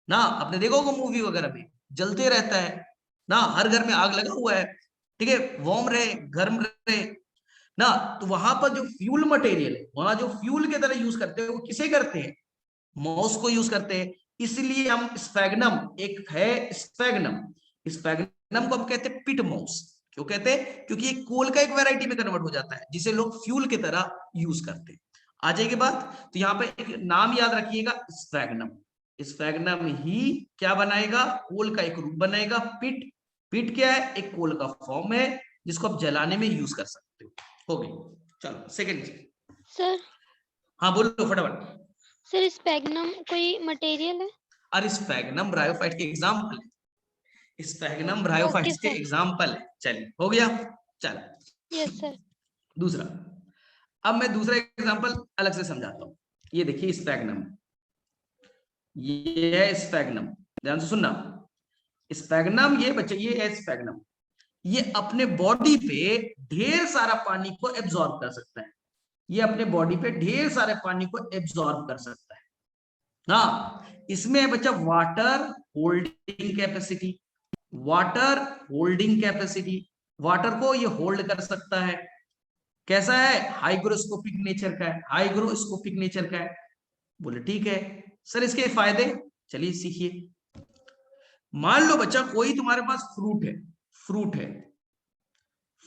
ना, आपने देखा होगा मूवी वगैरह में जलते रहता है ना, हर घर में आग लगा हुआ है, ठीक है, वार्म रहे, गर्म रहे ना। तो वहां पर जो फ्यूल मटेरियल है, वहां जो फ्यूल की तरह यूज करते हैं, वो किसे करते हैं? मॉस को यूज करते हैं। इसलिए हम स्फैग्नम, एक है स्फैग्नम, स्फैग्नम को हम कहते हैं पिट मॉस। क्यों कहते हैं? क्योंकि ये कोल का एक वैरायटी में कन्वर्ट हो जाता है, जिसे लोग फ्यूल की तरह यूज करते हैं। आ जाएगी बात? तो यहाँ पे एक नाम याद रखिएगा, स्फैग्नम। स्फैग्नम ही क्या बनाएगा? कोल का एक रूप बनाएगा, पिट। पिट क्या है? एक कोल का फॉर्म है, जिसको आप जलाने में यूज कर सकते हो गई। चलो सेकंड। Sir, हाँ बोलो फटाफट। sir, स्पैग्नम कोई मटेरियल है? और स्फैग्नम ब्रायोफाइट के एग्जाम्पल है, स्फैग्नम Okay, ब्रायोफाइट्स के sir. एग्जाम्पल है। चलिए हो गया। चलो Yes, sir. दूसरा, अब मैं दूसरा एग्जाम्पल अलग से समझाता हूं। ये देखिए स्फैग्नम, ये है स्फैग्नम, ध्यान से सुनना। स्फैग्नम, ये बच्चे, ये है स्फैग्नम। ये अपने बॉडी पे ढेर सारा पानी को एब्जॉर्ब कर सकता है। ये अपने बॉडी पे ढेर सारे पानी को एब्जॉर्ब कर सकता है ना। इसमें है बच्चा water holding capacity, water holding capacity, water को ये होल्ड कर सकता है। कैसा है? हाइग्रोस्कोपिक नेचर का है, हाइग्रोस्कोपिक नेचर का है। बोले ठीक है सर, इसके फायदे चलिए सीखिए। मान लो बच्चा कोई तुम्हारे पास फ्रूट है, फ्रूट है,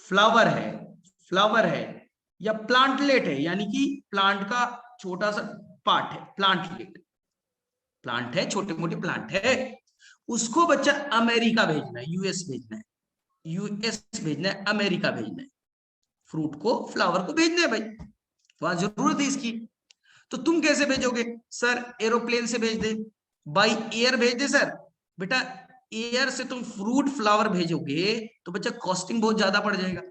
फ्लावर है, फ्लावर है, या प्लांटलेट है, यानी कि प्लांट का छोटा सा पार्ट है, प्लांटलेट, प्लांट है, छोटे मोटे प्लांट है। उसको बच्चा अमेरिका भेजना है, यूएस भेजना है, यूएस भेजना है, अमेरिका भेजना है। फ्रूट को, फ्लावर को भेजना है भाई, वहां जरूरत है इसकी। तो तुम कैसे भेजोगे? सर एरोप्लेन से भेज दे, बाई एयर भेज दे। सर बेटा एयर से तुम फ्रूट फ्लावर भेजोगे तो बच्चा कॉस्टिंग बहुत ज्यादा पड़ जाएगा,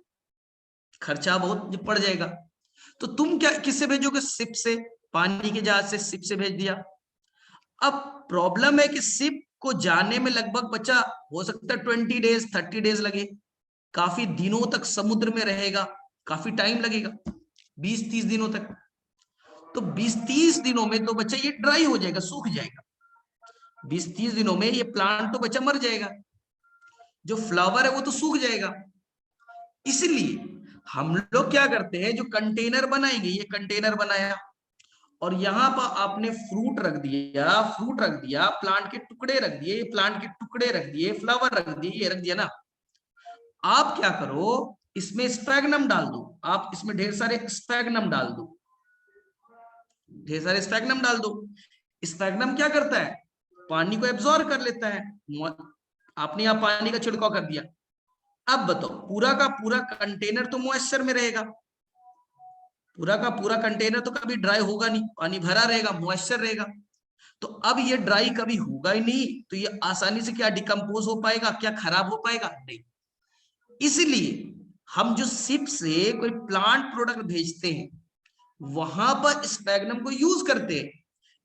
खर्चा बहुत पड़ जाएगा। तो तुम क्या, किससे भेजोगे? शिप से, पानी के जहाज से, शिप से भेज दिया। अब प्रॉब्लम है कि शिप को जाने में लगभग बच्चा हो सकता है 20 डेज 30 डेज लगे, काफी दिनों तक समुद्र में रहेगा, काफी टाइम लगेगा, 20-30 दिनों तक। तो 20-30 दिनों में तो बच्चा ये ड्राई हो जाएगा, सूख जाएगा। 20-30 दिनों में ये प्लांट तो बच्चा मर जाएगा, जो फ्लावर है वो तो सूख जाएगा। इसलिए हम लोग क्या करते हैं, जो कंटेनर बनाएंगे, ये कंटेनर बनाया और यहाँ पर आपने फ्रूट रख दिया, फ्रूट रख दिया, प्लांट के टुकड़े रख दिए, प्लांट के टुकड़े रख दिए, फ्लावर रख दिए, ये रख दिया ना। आप क्या करो, इसमें स्फैग्नम डाल दो, आप इसमें ढेर सारे स्फैग्नम डाल दो, ढेर सारे स्फैग्नम डाल दो। स्फैग्नम क्या करता है? पानी को एब्जॉर्ब कर लेता है। आपने यहाँ पानी का छिड़काव कर दिया। अब बताओ, पूरा का पूरा कंटेनर तो मॉइस्चर में रहेगा, पूरा का पूरा कंटेनर तो कभी ड्राई होगा नहीं, पानी भरा रहेगा, मॉइस्चर रहेगा। तो अब ये ड्राई कभी होगा ही नहीं, तो ये आसानी से क्या डिकम्पोज हो पाएगा, क्या खराब हो पाएगा? नहीं। इसलिए हम जो शिप से कोई प्लांट प्रोडक्ट भेजते हैं वहां पर स्पैगनम को यूज करते हैं।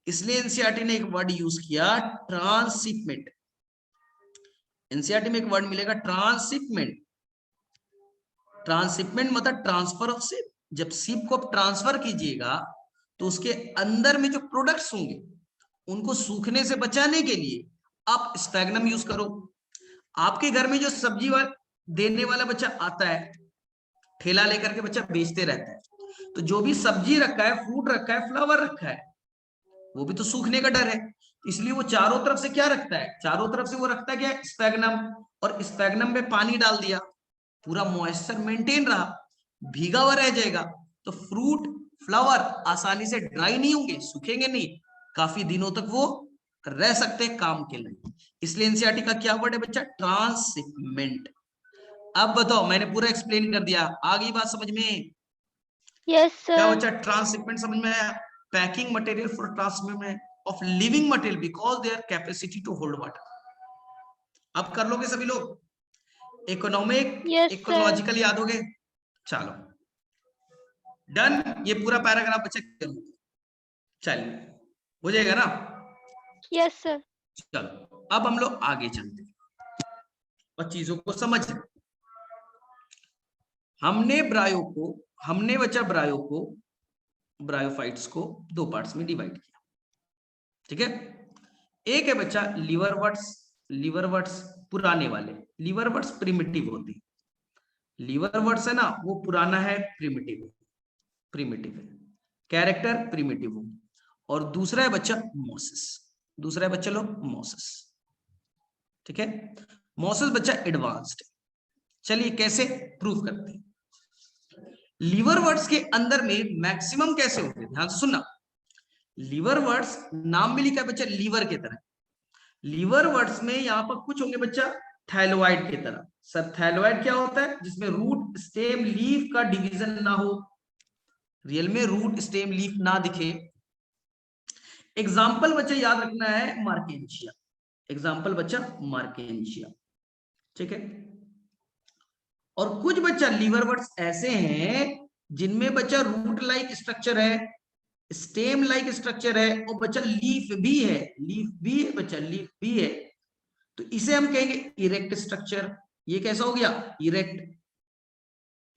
इसलिए एनसीईआरटी ने एक वर्ड यूज किया, ट्रांसशिपमेंट। एनसीईआरटी में एक वर्ड मिलेगा, ट्रांसशिपमेंट। ट्रांसशिपमेंट मतलब ट्रांसफर ऑफ शिप। जब शिप को आप ट्रांसफर कीजिएगा तो उसके अंदर में जो प्रोडक्ट्स होंगे उनको सूखने से बचाने के लिए आप स्पैगनम यूज करो। आपके घर में जो सब्जी देने वाला बच्चा आता है, ठेला लेकर के बच्चा बेचते रहता है, तो जो भी सब्जी रखा है, फ्रूट रखा है, फ्लावर रखा है, वो भी तो सूखने का डर है। इसलिए वो चारों तरफ से क्या रखता है, चारों तरफ से वो रखता है क्या, स्पैगनम। और स्पैगनम में पानी डाल दिया, पूरा मॉइस्चर मेंटेन रहा, भीगा हुआ रह जाएगा, तो फ्रूट फ्लावर आसानी से ड्राई नहीं होंगे, सूखेंगे नहीं, काफी दिनों तक वो रह सकते हैं काम के लिए। इसलिए एनसीईआरटी का क्या वर्ड है बच्चा, ट्रांसशिपमेंट। अब बताओ, मैंने पूरा एक्सप्लेन कर दिया, आ गई बात समझ में? यस क्या सर। बच्चा ट्रांसशिपमेंट समझ में आया? Packing material for transshipment of living material because their capacity to hold water. अब कर लोगे सभी लोग? Economic, yes sir. इकोलॉजिकल याद हो गए? चलो डन। ये पूरा पैराग्राफ बच्चे चलिए, हो जाएगा ना? Yes sir. चलो अब हम लोग आगे चलते हैं और चीजों को समझ रहे। हमने बच्चा ब्रायोफाइट्स को दो पार्ट्स में डिवाइड किया, ठीक है? एक है बच्चा लीवरवर्ट्स पुराने वाले, लीवरवर्ट्स प्रिमिटिव होती, लीवरवर्ट्स है ना वो पुराना है, प्रिमिटिव है, कैरेक्टर प्रिमिटिव हो। और दूसरा है बच्चा मोसिस, दूसरा है बच्चा लोग मोसिस, ठीक है? मोसिस बच्चा एडवांस्ड। चलिए कैसे प्रूफ करते हैं। लीवरवर्ट्स के अंदर में मैक्सिमम कैसे होते हैं, ध्यान से सुनना। लीवरवर्ट्स नाम में लिखा है बच्चा लीवर के तरह, लीवरवर्ट्स में यहाँ पर कुछ होंगे बच्चा थैलोइड की तरह। सर थैलोइड क्या होता है? जिसमें रूट स्टेम लीफ का डिवीजन ना हो, रियल में रूट स्टेम लीफ ना दिखे। एग्जाम्पल बच्चा याद रखना है मार्केंशिया, एग्जाम्पल बच्चा मार्केंशिया, ठीक है? और कुछ बच्चा लीवरवर्ट्स ऐसे हैं जिनमें बच्चा रूट लाइक स्ट्रक्चर है, स्टेम लाइक स्ट्रक्चर है, और बच्चा लीफ भी है, बच्चा लीफ भी है, तो इसे हम कहेंगे इरेक्ट स्ट्रक्चर। ये कैसा हो गया? इरेक्ट,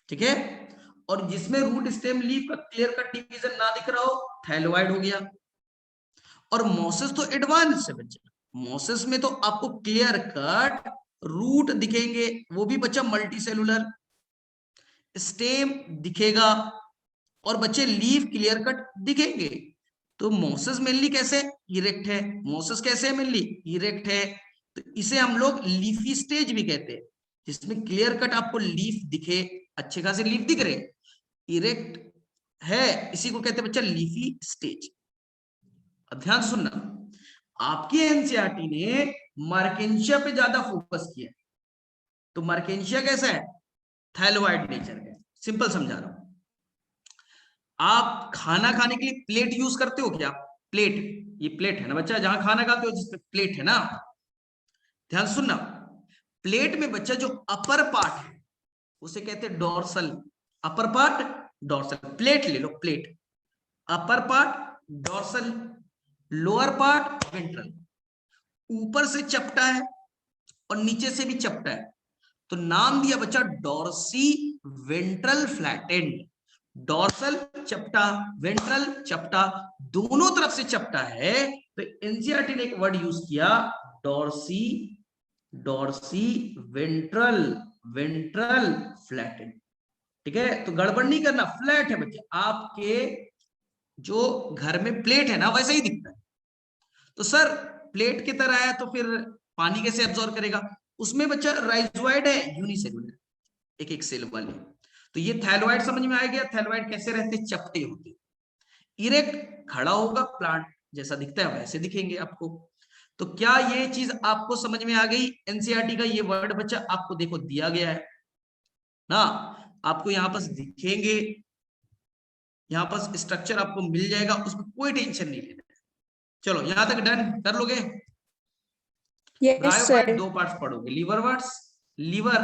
ठीक है? और जिसमें रूट स्टेम लीफ का क्लियर कट डिवीजन ना दिख रहा हो, थैलोइड हो गया। और मोसिस तो एडवांस है बच्चा, मोसिस में तो आपको क्लियर कट रूट दिखेंगे, वो भी बच्चा मल्टी सेलुलर, स्टेम दिखेगा, और बच्चे लीफ क्लियर कट दिखेंगे। तो मोसिस मेनली कैसे इरेक्ट है, मोसिस कैसे है मेनली इरेक्ट है, तो इसे हम लोग लीफी स्टेज भी कहते हैं, जिसमें क्लियर कट आपको लीफ दिखे, अच्छे खासे लीफ दिख रहे, इरेक्ट है, इसी को कहते हैं बच्चा लीफी स्टेज। अब ध्यान सुनना, आपकी एनसीईआरटी ने मार्केंशिया पे ज्यादा फोकस किया, तो मार्केंशिया कैसा है? थैलोइड नेचर है, सिंपल समझा रहा हूं। आप खाना खाने के लिए प्लेट यूज करते हो क्या? प्लेट, ये प्लेट है ना बच्चा, जहां खाना खाते हो जिसपे प्लेट है ना, ध्यान सुनना, प्लेट में बच्चा जो अपर पार्ट है उसे कहते हैं dorsal, upper part dorsal, plate ले लो, plate, upper part dorsal, lower part ventral. ऊपर से चपटा है और नीचे से भी चपटा है, तो नाम दिया बच्चा डोर्सी वेंट्रल फ्लैटेंड। डोर्सल चपटा, वेंट्रल चपटा, दोनों तरफ से चपटा है, तो एनसीईआरटी ने एक वर्ड यूज किया डोर्सी वेंट्रल फ्लैटेंड, ठीक है? तो गड़बड़ नहीं करना, फ्लैट है बच्चे, आपके जो घर में प्लेट है ना वैसे ही दिखता है। तो सर प्लेट की तरह है तो फिर पानी कैसे एब्जॉर्ब करेगा? उसमें बच्चा राइजोइड है, यूनिसेलुलर, एक एक सेल वाली। तो ये थैलोइड समझ में आ गया, थैलोइड कैसे रहते? चपटे होते। इरेक्ट खड़ा होगा, प्लांट जैसा दिखता है वैसे दिखेंगे आपको। तो क्या ये चीज आपको समझ में आ गई? एनसीईआरटी का ये वर्ड बच्चा आपको देखो दिया गया है ना, आपको यहाँ पास दिखेंगे, यहाँ पास स्ट्रक्चर आपको मिल जाएगा, उसमें कोई टेंशन नहीं लेना है। चलो यहां तक डन कर लोगे? Yes bryophyte sir. दो पार्ट्स पढ़ोगे, लीवरवर्ट्स, लीवर,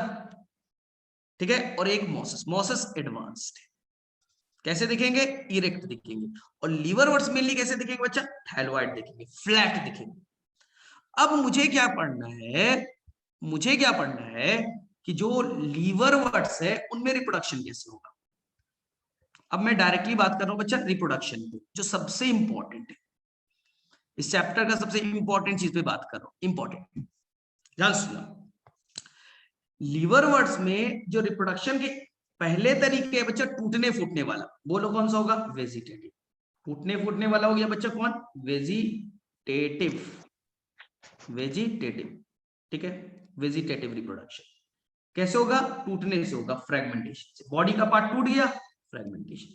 ठीक है, और एक मोसस, मोसस एडवांस्ड। कैसे दिखेंगे? इरेक्ट दिखेंगे। और लीवरवर्ट्स मेनली कैसे दिखेंगे बच्चा? थाइलॉइड दिखेंगे, फ्लैट दिखेंगे। अब मुझे क्या पढ़ना है, मुझे क्या पढ़ना है कि जो लीवरवर्ट्स है उनमें रिप्रोडक्शन कैसे होगा। अब मैं डायरेक्टली बात कर रहा हूं बच्चा रिप्रोडक्शन पे, जो सबसे इंपॉर्टेंट है, इस चैप्टर का सबसे इंपॉर्टेंट चीज पे बात कर रहा हूं, इंपॉर्टेंट, ध्यान सुनना। लीवरवर्ट्स में जो रिप्रोडक्शन के पहले तरीके है बच्चा, टूटने फूटने वाला, बोलो कौन सा होगा? वेजिटेटिव। टूटने फूटने वाला हो गया बच्चा कौन? वेजिटेटिव, वेजिटेटिव, ठीक है, वेजिटेटिव रिप्रोडक्शन। कैसे होगा? टूटने से होगा, फ्रेगमेंटेशन से। बॉडी का पार्ट टूट गया, फ्रेगमेंटेशन।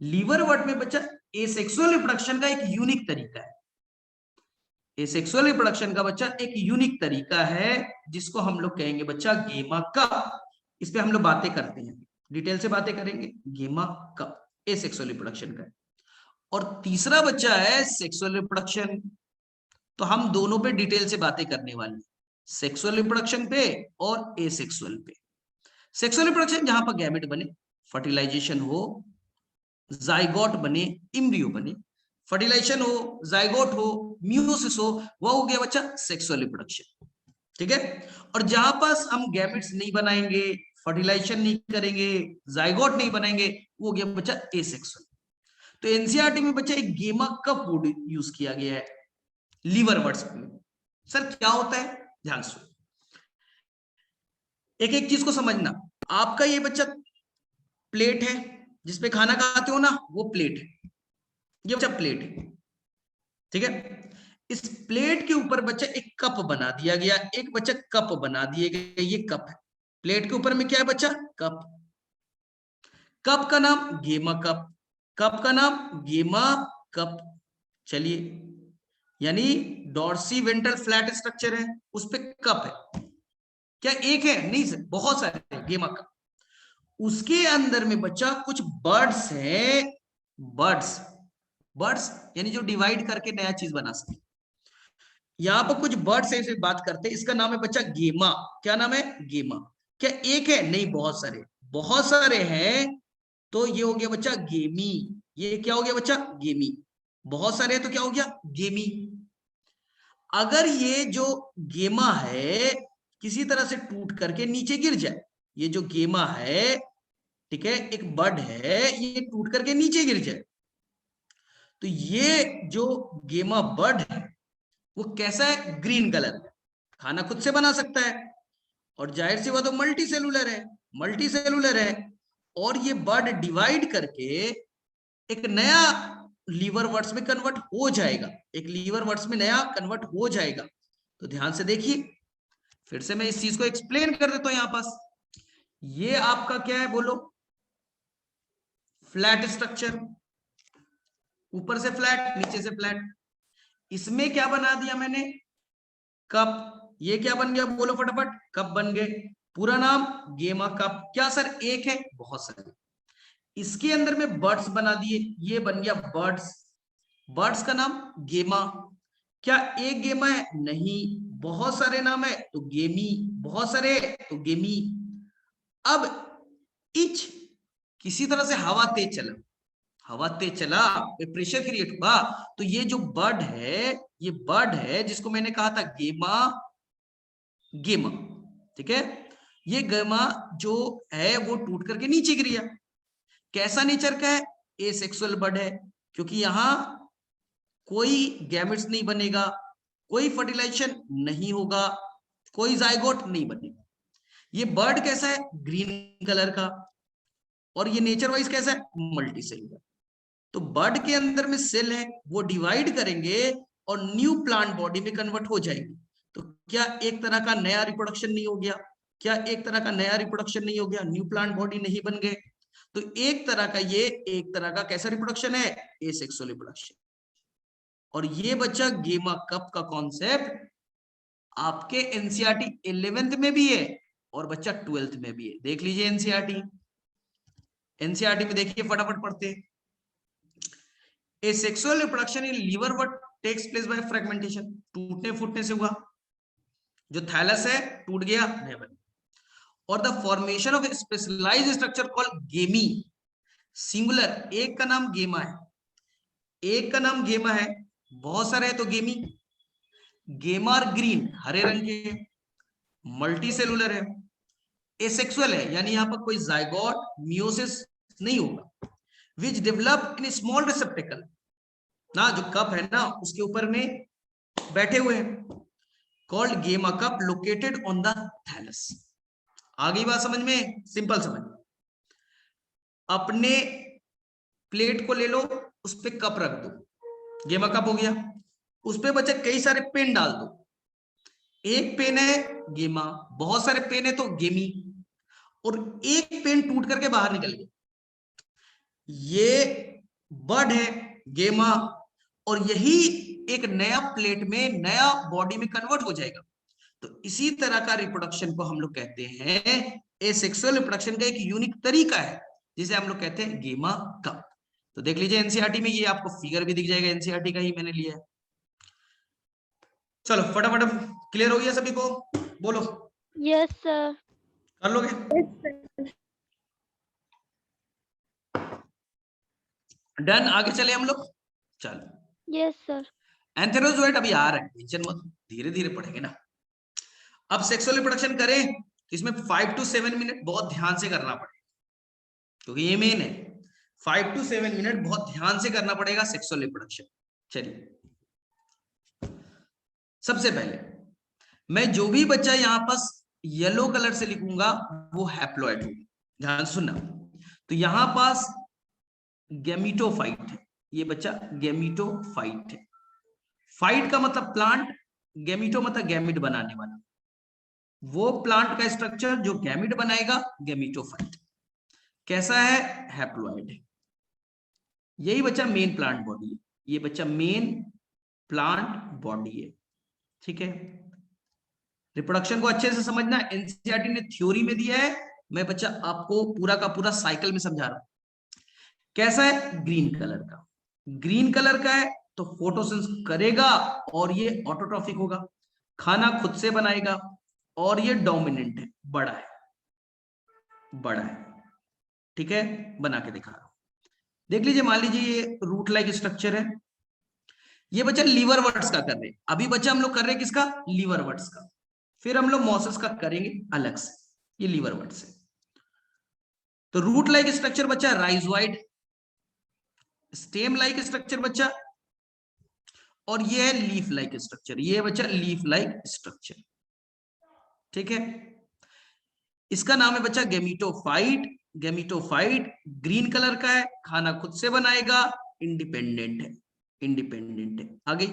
लीवरवर्ट में बच्चा एसेक्सुअल रिप्रोडक्शन का एक यूनिक तरीका है। एसेक्सुअल रिप्रोडक्शन का बच्चा एक यूनिक तरीका है, जिसको हम लोग कहेंगे बच्चा गेमा कप। इस पे हम लोग बातें करते हैं, डिटेल से बातें करेंगे, गेमा कप एसेक्सुअल रिप्रोडक्शन का। और तीसरा बच्चा है सेक्सुअल रिप्रोडक्शन। तो हम दोनों पे डिटेल से बातें करने वाले हैं, सेक्सुअल रिप्रोडक्शन पे और एसेक्सुअल पे। सेक्सुअल रिप्रोडक्शन जहां पर गैमेट बने, फर्टिलाइजेशन हो, जाइगोट बने, इम्ब्रियो बने, फर्टिलाइजेशन हो, जाइगोट हो, म्यूसिस हो, वह हो गया बच्चा सेक्सुअल रिप्रोडक्शन, ठीक है। और जहां पास हम गैमेट्स नहीं बनाएंगे, फर्टिलाइजेशन नहीं करेंगे, जाइगोट नहीं बनाएंगे, वो हो गया बच्चा एसेक्सुअल। तो एनसीईआरटी में बच्चा एक गेमा कप वर्ड यूज किया गया है लीवरवर्ट्स में। सर क्या होता है? ध्यान सुनो, एक एक चीज को समझना। आपका ये बच्चा प्लेट है जिसपे खाना खाते हो ना, वो प्लेट है, ये बच्चा प्लेट है, ठीक है। इस प्लेट के ऊपर बच्चा एक कप बना दिया गया, एक बच्चा कप बना दिए गए, ये कप है। प्लेट के ऊपर में क्या है बच्चा? कप। कप का नाम गेमा कप, कप का नाम गेमा कप। चलिए, यानी डॉर्सी वेंट्रल फ्लैट स्ट्रक्चर है, उस पे कप है। क्या एक है? नहीं सर, बहुत सारे गेमा कप। उसके अंदर में बच्चा कुछ बर्ड्स हैं, बर्ड्स, बर्ड्स यानी जो डिवाइड करके नया चीज बना सके। यहां पर कुछ बर्ड्स से बात करते हैं, इसका नाम है बच्चा गेमा। क्या नाम है? गेमा। क्या एक है? नहीं, बहुत सारे, बहुत सारे हैं। तो ये हो गया बच्चा गेमी। ये क्या हो गया बच्चा? गेमी। बहुत सारे हैं तो क्या हो गया? गेमी। अगर ये जो गेमा है किसी तरह से टूट करके नीचे गिर जाए, ये जो गेमा है, ठीक है, एक बर्ड है, ये टूट करके नीचे गिर जाए, तो ये जो गेमा बर्ड है वो कैसा है? ग्रीन कलर है, खाना खुद से बना सकता है, और जाहिर सी बात, तो मल्टी सेलुलर है, मल्टी सेलुलर है। और ये बर्ड डिवाइड करके एक नया लीवर वर्ड्स में कन्वर्ट हो जाएगा, एक लीवर वर्ड्स में नया कन्वर्ट हो जाएगा। तो ध्यान से देखिए, फिर से मैं इस चीज को एक्सप्लेन कर देता हूं। यहां पास ये आपका क्या है बोलो? फ्लैट स्ट्रक्चर, ऊपर से फ्लैट, नीचे से फ्लैट। इसमें क्या बना दिया मैंने? कप। ये क्या बन गया बोलो फटाफट? कप बन गए। पूरा नाम गेमा कप। क्या सर एक है? बहुत सारे। इसके अंदर में बर्ड्स बना दिए, ये बन गया बर्ड्स, बर्ड्स का नाम गेमा। क्या एक गेमा है? नहीं, बहुत सारे नाम है तो गेमी, बहुत सारे तो गेमी। अब इच किसी तरह से हवा तेज चला, हवा तेज चला, प्रेशर क्रिएट हुआ, तो ये जो बर्ड है, ये बर्ड है जिसको मैंने कहा था गेमा, गेमा, ठीक है। ये गेमा जो है वो टूट करके नीचे गिर गया। कैसा नेचर का है? एसेक्सुअल बर्ड है, क्योंकि यहां कोई गैमेट्स नहीं बनेगा, कोई फर्टिलाइजेशन नहीं होगा, कोई जाइगोट नहीं बनेगा। ये बर्ड कैसा है? ग्रीन कलर का। और ये नेचर वाइज कैसा है? Multi cellular. तो बर्ड के अंदर में सेल है, वो डिवाइड करेंगे और न्यू प्लांट बॉडी में कन्वर्ट हो जाएंगे। तो क्या एक तरह का नया रिप्रोडक्शन नहीं हो गया? क्या एक तरह का नया रिप्रोडक्शन नहीं हो गया? न्यू प्लांट बॉडी नहीं बन गए। तो एक तरह का ये, एक तरह का कैसा रिप्रोडक्शन है? Asexual reproduction. और ये बच्चा गेमा कप का कॉन्सेप्ट आपके एनसीईआरटी 11th में भी है और बच्चा 12th में भी है। देख लीजिए एनसीईआरटी, एनसीईआरटी में देखिए, फटाफट पढ़ते हैं। Asexual reproduction in liver what takes place by fragmentation, टूटने फूटने से हुआ, जो थैलस है टूट गया, नेवर। और the formation of specialised structure called gemmae, singular, एक का नाम गेमा है, एक का नाम गेमा है, बहुत सारे है तो गेमी। गेमा और ग्रीन हरे रंग के, मल्टी सेलुलर है, एसेक्सुअल है, यानी यहां पर कोई जाइगोट मियोसिस नहीं होगा, विच डेवलप इन स्मॉल रिसेप्टिकल, ना जो कप है ना उसके ऊपर में बैठे हुए हैं, called gemma cup located on the thallus. आ गई बात समझ में? सिंपल समझ। अपने प्लेट को ले लो, उस पे कप रख दो, गेमा कप हो गया, उस पे बच्चे कई सारे पेन डाल दो, एक पेन है गेमा, बहुत सारे पेन है तो गेमी, और एक पेन टूट करके बाहर निकल गया, ये बड है गेमा, और यही एक नया प्लेट में नया बॉडी में कन्वर्ट हो जाएगा। तो इसी तरह का रिप्रोडक्शन को हम लोग कहते हैं, एसेक्सुअल रिप्रोडक्शन का एक यूनिक तरीका है जिसे हम लोग कहते हैं गेमा कप। तो देख लीजिए एनसीईआरटी में, ये आपको फिगर भी दिख जाएगा, एनसीईआरटी का ही मैंने लिया है। चलो फटाफट क्लियर हो गया सभी को? बोलो। Yes sir. कर लोगे? डन, आगे चले हम लोग। चलो यस सर। एंथेरोजोइड अभी आ रहा है, टेंशन मत, धीरे धीरे पढ़ेंगे ना। अब सेक्सुअल रिप्रोडक्शन करें, इसमें 5 to 7 मिनट बहुत ध्यान से करना पड़ेगा, क्योंकि ये मेन है। 5 to 7 मिनट बहुत ध्यान से करना पड़ेगा सेक्सुअल रिप्रोडक्शन। चलिए, सबसे पहले मैं जो भी बच्चा यहां पास येलो कलर से लिखूंगा वो हैप्लॉइड होगा, ध्यान सुनना। तो यहां पास गैमीटोफाइट है, ये बच्चा गैमीटोफाइट है। फाइट का मतलब प्लांट, गैमीटो मतलब गैमिट बनाने वाला, वो प्लांट का स्ट्रक्चर जो गैमिट बनाएगा, गैमीटोफाइट। कैसा है? हैप्लॉइड है। यही बच्चा मेन प्लांट बॉडी है, ये बच्चा मेन प्लांट बॉडी है। ठीक है, रिप्रोडक्शन को अच्छे से समझना, एनसीईआरटी ने थ्योरी में दिया है, मैं बच्चा आपको पूरा का पूरा साइकिल में समझा रहा हूं। कैसा है? ग्रीन कलर का, ग्रीन कलर का है तो फोटोसिंथेसिस करेगा और ये ऑटोट्रॉफिक होगा, खाना खुद से बनाएगा, और ये डोमिनेंट है, बड़ा है, बड़ा है। ठीक है, बना के दिखा रहा हूं, देख लीजिए। मान लीजिए ये रूट लाइक स्ट्रक्चर है, ये बच्चा लीवर वर्ड्स का कर रहे हैं, अभी बच्चा हम लोग कर रहे हैं किसका? लीवर वर्ड्स का। फिर हम लोग मॉसस का करेंगे अलग से, ये लीवर वर्ड्स है। तो रूट लाइक स्ट्रक्चर बच्चा राइजोइड, स्टेम लाइक स्ट्रक्चर बच्चा, और ये है लीफ लाइक स्ट्रक्चर, ये बच्चा लीफ लाइक स्ट्रक्चर। ठीक है, इसका नाम है बच्चा गैमीटोफाइट। गैमीटोफाइट ग्रीन कलर का है, खाना खुद से बनाएगा, इंडिपेंडेंट है, इंडिपेंडेंट है। आगे,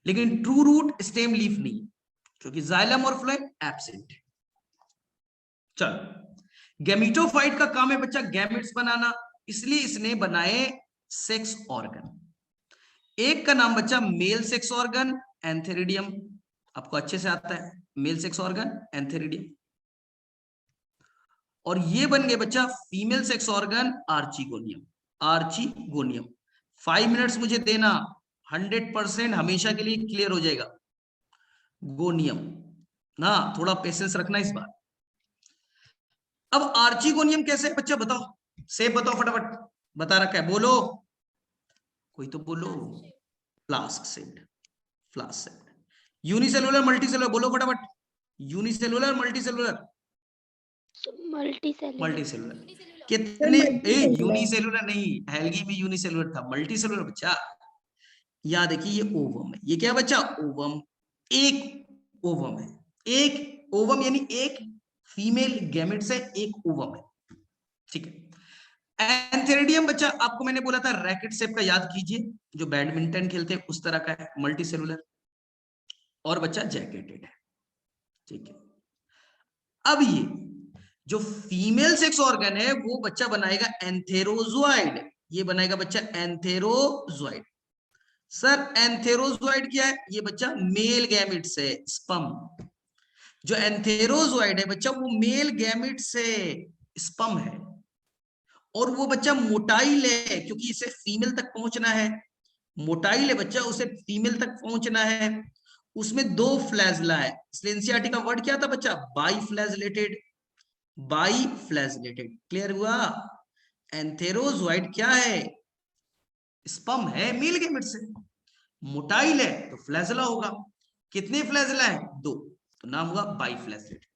लेकिन ट्रू रूट स्टेम लीफ नहीं, क्योंकि जाइलम और फ्लोएम एब्सेंट है। चलो, गैमीटोफाइट का काम है बच्चा गैमेट्स बनाना, इसलिए इसने बनाए सेक्स ऑर्गन। एक का नाम बच्चा मेल सेक्स ऑर्गन एंथेरिडियम, आपको अच्छे से आता है, मेल सेक्स ऑर्गन एंथेरिडियम। और ये बन गए बच्चा female sex organ archegonium, archegonium. 5 minutes मुझे देना, 100% हमेशा के लिए क्लियर हो जाएगा। गोनियम ना, थोड़ा पेशेंस रखना इस बार। अब आर्चिगोनियम कैसे है बच्चा, बताओ, सेप बताओ फटाफट, बता रखा है, बोलो, कोई तो बोलो। Flask सेप्ड, flask सेप्ड। यूनिसेलुलर मल्टीसेलुलर, बोलो फटाफट, यूनिसेलुलर मल्टीसेलुलर, मल्टीसेलुलर। कितने? यूनिसेलुलर नहीं, एल्गी भी यूनिसेलुलर था, मल्टीसेलुलर बच्चा। याद देखिए, ये ओवम है, ये क्या बच्चा? ओवम। एक ओवम है, एक ओवम यानी एक फीमेल गैमेट से एक ओवम है। ठीक है, एंथेरिडियम बच्चा आपको मैंने बोला था रैकेट शेप का, याद कीजिए, जो बैडमिंटन खेलते हैं उस तरह का है, मल्टीसेलुलर, और बच्चा जैकेटेड है। ठीक है, अब ये जो फीमेल सेक्स ऑर्गन है वो बच्चा बनाएगा एंथेरोजोइड, ये बनाएगा बच्चा एंथेरोजोइड। सर एंथेरोजोइड क्या है? ये बच्चा मेल गैमेट्स है, स्पर्म। जो एंथेरोजोइड है बच्चा वो मेल गैमेट्स से स्पर्म है, और वो बच्चा मोटाई ले, क्योंकि इसे फीमेल तक पहुंचना है, मोटाई ले बच्चा, उसे फीमेल तक पहुंचना है, उसमें 2 फ्लैजला है, इसलिए एनसीईआरटी का वर्ड क्या था बच्चा, बाईफ्लैजलेटेड, बाईफ्लैजलेटेड। क्लियर हुआ? एंथेरोजोइड क्या है, स्पर्म है मेल गैमेट से, मोटाइल है तो फ्लैजला होगा, कितने फ्लैजला है, 2, तो नाम हुआ बाईफ्लैजलेटेड।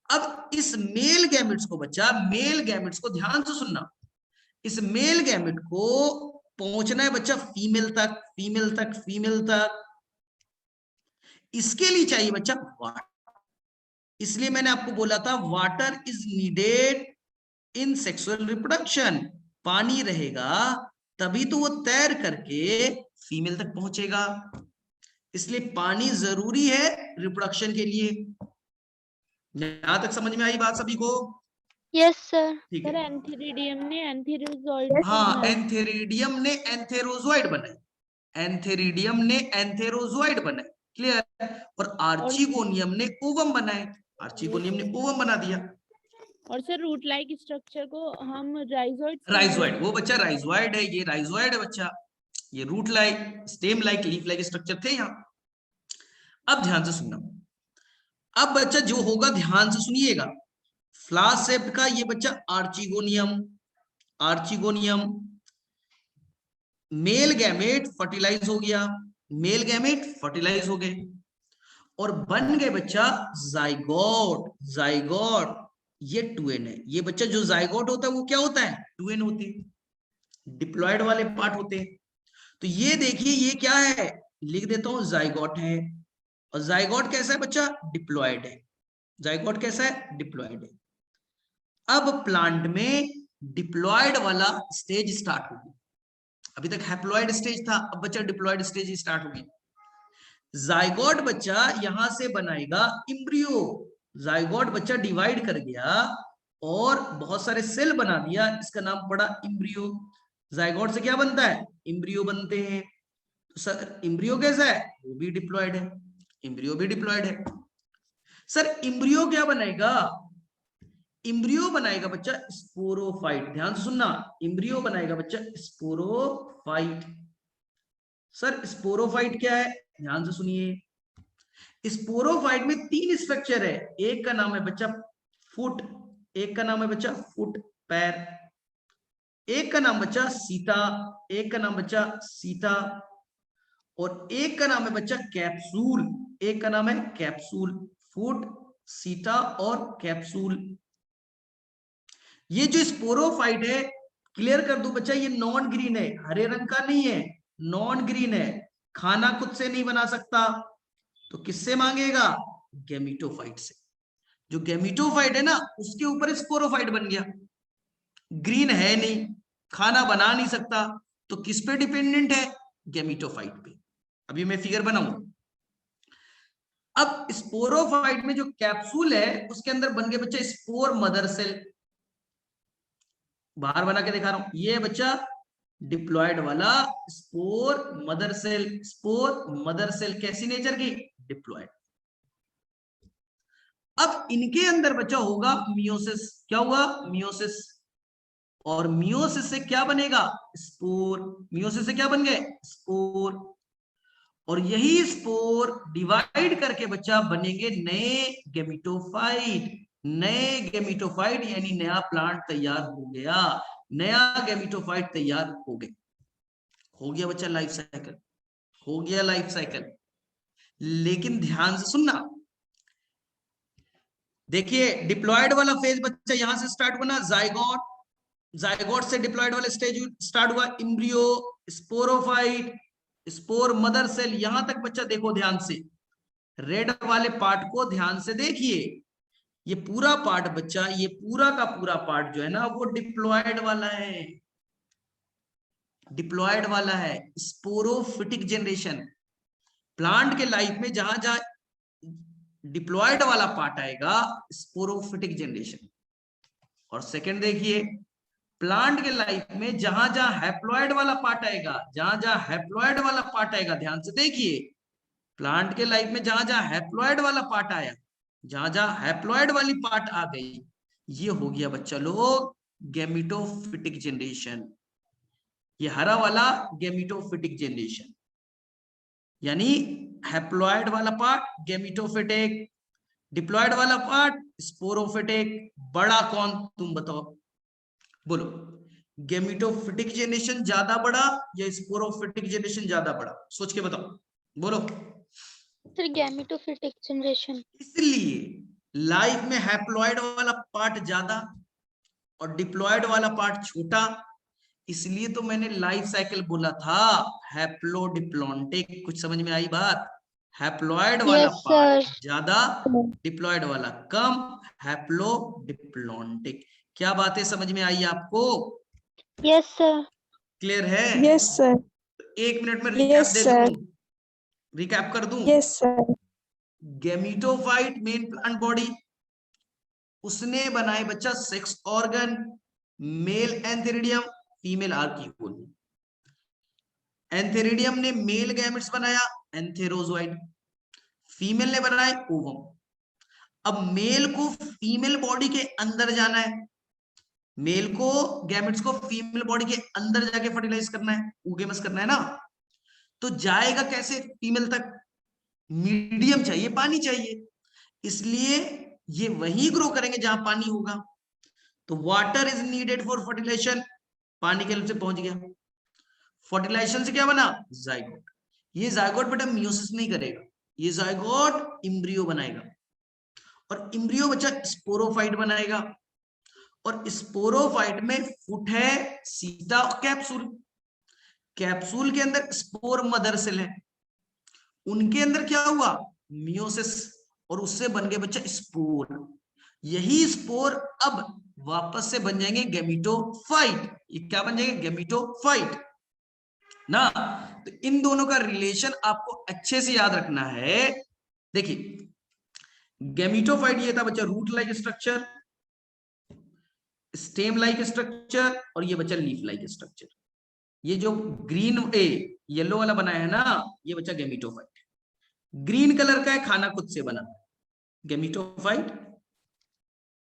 अब इस मेल गैमेट्स को बच्चा, मेल गैमेट्स को ध्यान से सुनना, इस मेल गैमेट को पहुंचना है बच्चा फीमेल तक, फीमेल तक, फीमेल तक, इसके लिए चाहिए बच्चा वाटर। इसलिए मैंने आपको बोला था water is needed in sexual reproduction, पानी रहेगा तभी तो वो तैर करके फीमेल तक पहुंचेगा, इसलिए पानी जरूरी है रिप्रोडक्शन के लिए। यहां तक समझ में आई बात सभी को? Yes sir. ठीक सर है। एंथेरिडियम ने एंथेरोजोइड हाँ, एंथेरिडियम ने एंथेरोजोइड बनाए, एंथेरिडियम ने एंथेरोजोइड बनाए, क्लियर। और आर्चिगोनियम ने ओवम बनाए, आर्चिगोनियम ने ओवम बना दिया। और सर रूट लाइक स्ट्रक्चर को हम राइजोइड, राइजोइड, वो बच्चा राइजोइड है, ये राइजोइड है बच्चा, ये root like, stem like, leaf like structure थे यहाँ। अब ध्यान से सुनना, अब बच्चा जो होगा ध्यान से सुनिएगा, फ्लास शेप्ड का ये बच्चा archegonium, archegonium, male gamete fertilise हो गया, मेल गैमेट फर्टिलाइज हो गए और बन गए बच्चा जाइगोट, जाइगोट, ये 2n है, ये बच्चा जो जाइगोट होता है वो क्या होता है, 2n होते हैं, डिप्लॉयड वाले पार्ट होते हैं। तो ये देखिए ये क्या है, लिख देता हूं जाइगोट है, और जाइगोट कैसा है बच्चा, डिप्लॉयड है, जाइगोट कैसा है, डिप्लॉयड है। अब प्लांट में डिप्लॉयड वाला स्टेज स्टार्ट होगी, अभी तक हैप्लॉयड स्टेज था, अब बच्चा डिप्लॉयड स्टेज स्टार्ट होगी। जाइगोट बच्चा यहां से बनाएगा इम्ब्रियो, जाइगोट बच्चा डिवाइड कर गया और बहुत सारे सेल बना दिया, इसका नाम पड़ा इम्ब्रियो। जाइगोट से क्या बनता है, इम्ब्रियो बनते हैं। तो सर इम्ब्रियो कैसा है, वो भी डिप्लॉयड है, इम्ब्रियो भी डिप्लॉयड है। सर इम्ब्रियो क्या बनाएगा, इम्ब्रियो बनाएगा बच्चा स्पोरोफाइट, ध्यान से सुनना, इम्ब्रियो बनाएगा बच्चा स्पोरोफाइट। सर स्पोरोफाइट क्या है, ध्यान से सुनिए, स्पोरोफाइट में 3 स्ट्रक्चर है, एक का नाम है बच्चा फुट, एक का नाम है बच्चा फुट पैर, एक का नाम बच्चा सीता, एक का नाम बच्चा सीता, और एक का नाम है बच्चा कैप्सूल, एक का नाम है कैप्सूल, फुट, सीता और कैप्सूल। ये जो स्पोरोफाइट है, क्लियर कर दूं बच्चा, ये नॉन ग्रीन है, हरे रंग का नहीं है, नॉन ग्रीन है, खाना खुद से नहीं बना सकता, तो किससे मांगेगा, गैमीटोफाइट से। जो गैमीटोफाइट है ना उसके ऊपर स्पोरोफाइट बन गया, ग्रीन है नहीं, खाना बना नहीं सकता, तो किस पे डिपेंडेंट है, गैमीटोफाइट पे। अभी मैं फिगर बनाऊंगा। अब स्पोरोफाइट में जो कैप्सूल है उसके अंदर बन गए बच्चा स्पोर मदर सेल, बाहर बना के दिखा रहा हूं, ये बच्चा डिप्लॉयड वाला spore mother cell, spore mother cell कैसी नेचर की, डिप्लॉयड। अब इनके अंदर बच्चा होगा मियोसिस, क्या हुआ, मियोसिस, और मियोसिस से क्या बनेगा, स्पोर, मियोसिस से क्या बन गए, स्पोर, और यही स्पोर डिवाइड करके बच्चा बनेंगे नए गैमीटोफाइट, नए गैमीटोफाइट यानी नया प्लांट तैयार हो गया, नया गैमीटोफाइट तैयार हो गया, हो गया बच्चा लाइफ साइकिल, हो गया लाइफ साइकिल। लेकिन ध्यान से सुनना, देखिए डिप्लॉयड वाला फेज बच्चा यहां से स्टार्ट हुआ ना, जाइगोट, जाइगोट से डिप्लॉयड वाला स्टेज स्टार्ट हुआ, embryo, sporophyte, spore mother cell, यहां तक बच्चा देखो ध्यान से, रेड वाले पार्ट को ध्यान से देखिए, ये पूरा पार्ट बच्चा, ये पूरा का पूरा पार्ट जो है ना वो डिप्लॉयड वाला है, डिप्लॉयड वाला है, स्पोरोफिटिक जनरेशन। प्लांट के लाइफ में जहां जहां डिप्लॉयड वाला पार्ट आएगा, स्पोरोफिटिक जनरेशन। और सेकंड देखिए, प्लांट के लाइफ में जहां जहां हैप्लॉयड वाला पार्ट आएगा, जहां जहां हैप्लॉयड वाला पार्ट आएगा, ध्यान से देखिए, प्लांट के लाइफ में जहां जहां हैप्लॉयड वाला पार्ट आया, जहां जहां हैप्लॉयड वाली पार्ट आ गई, ये हो गया बच्चा लोग गैमेटोफिटिक जनरेशन, ये हरा वाला गैमेटोफिटिक जनरेशन, यानी हैप्लॉइड वाला पार्ट गैमेटोफिटिक, डिप्लॉइड वाला पार्ट स्पोरोफिटिक। बड़ा कौन तुम बताओ, बोलो, गैमेटोफिटिक जनरेशन ज्यादा बड़ा या स्पोरोफिटिक जनरेशन ज्यादा बड़ा, सोच के बताओ, बोलो। Sir gametophytic generation. इसलिए लाइफ में हैप्लॉइड वाला पार्ट ज्यादा और डिप्लॉइड वाला पार्ट छोटा, इसलिए तो मैंने लाइफ साइकिल बोला था हैप्लोडिप्लॉन्टिक। कुछ समझ में आई बात? हैप्लॉइड वाला यस पार्ट सर। ज्यादा, डिप्लॉइड वाला कम, हैप्लोडिप्लॉन्टिक। क्या बातें समझ में आई आपको? Yes sir. क्लियर है? Yes sir. 1 मिनट में रिकैप यस दे सर। दूं, रिकैप कर दूं। Yes sir. Gametophyte main plant body, उसने बनाए बच्चा 6 organ, male antheridium, female archegonium. Antheridium ने मेल गैमेट्स बनाया एंथेरोजोइड, फीमेल ने बनाए ओवम। अब मेल को फीमेल बॉडी के अंदर जाना है, मेल को गैमेट्स को फीमेल बॉडी के अंदर जाके फर्टिलाइज करना है, ऊगेमस करना है ना। तो जाएगा कैसे फीमेल तक? मीडियम चाहिए, पानी चाहिए, इसलिए ये वहीं ग्रो करेंगे जहां पानी होगा। तो water is needed for fertilisation, पानी के हेल्प से पहुंच गया। फर्टिलाइजेशन से क्या बना? जाइगोट। ये जाइगोट बेटा मियोसिस नहीं करेगा, ये जाइगोट इम्ब्रियो बनाएगा, और इम्ब्रियो बच्चा स्पोरोफाइट बनाएगा, और स्पोरोफाइट में फुट है, सीटा और कैप्सूल। कैप्सूल के अंदर स्पोर मदर सेल है, उनके अंदर क्या हुआ? मियोसिस, और उससे बन गए बच्चा स्पोर। यही स्पोर अब वापस से बन जाएंगे गैमेटोफाइट। ये क्या बन जाएंगे? गैमेटोफाइट ना। तो इन दोनों का रिलेशन आपको अच्छे से याद रखना है। देखिए गैमेटोफाइट ये था बच्चा root like structure, stem like structure, और ये बच्चा लीफ लाइक स्ट्रक्चर। ये जो ग्रीन येलो वाला बनाया है ना, ये बच्चा गैमेटोफाइट। ग्रीन कलर का है, खाना खुद से बना, गैमेटोफाइट।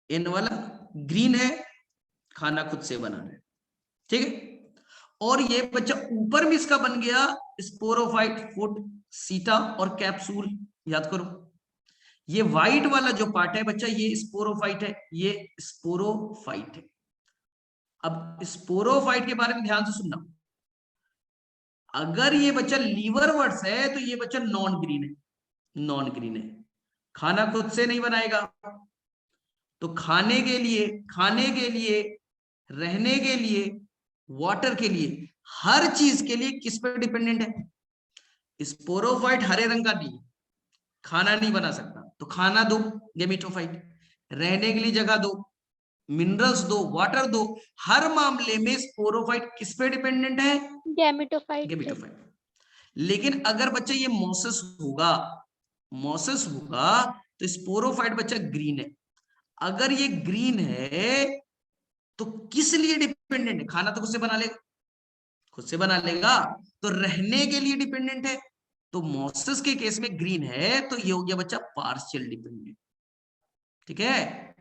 इन वाला ग्रीन है, खाना खुद से बना है, ठीक है। और ये बच्चा ऊपर में इसका बन गया स्पोरोफाइट, फुट, सीटा और कैप्सूल। याद करो, ये व्हाइट वाला जो पार्ट है बच्चा, ये स्पोरोफाइट है, ये स्पोरोफाइट है। अब स्पोरोफाइट के बारे में ध्यान से सुनना, अगर ये बच्चा लीवरवर्ट्स है तो ये बच्चा नॉन ग्रीन है, नॉन ग्रीन है, खाना खुद से नहीं बनाएगा। तो खाने के लिए, रहने के लिए, वाटर के लिए, हर चीज के लिए किस पर डिपेंडेंट है? स्पोरोफाइट हरे रंग का नहीं, खाना नहीं बना सकता, तो खाना दो गैमेटोफाइट, रहने के लिए जगह दो, मिनरल्स दो, वाटर दो। हर मामले में स्पोरोफाइट किस पे डिपेंडेंट है? गैमेटोफाइट। गैमेटोफाइट। लेकिन अगर बच्चा ये मोसेस होगा तो स्पोरोफाइट बच्चा ग्रीन है। अगर ये ग्रीन है तो किस लिए डिपेंडेंट है? खाना तो खुद से बना लेगा, खुद से बना लेगा, तो रहने के लिए डिपेंडेंट है। तो मोसेस के केस में ग्रीन है, तो ये हो गया बच्चा पार्शियल डिपेंडेंट, ठीक है।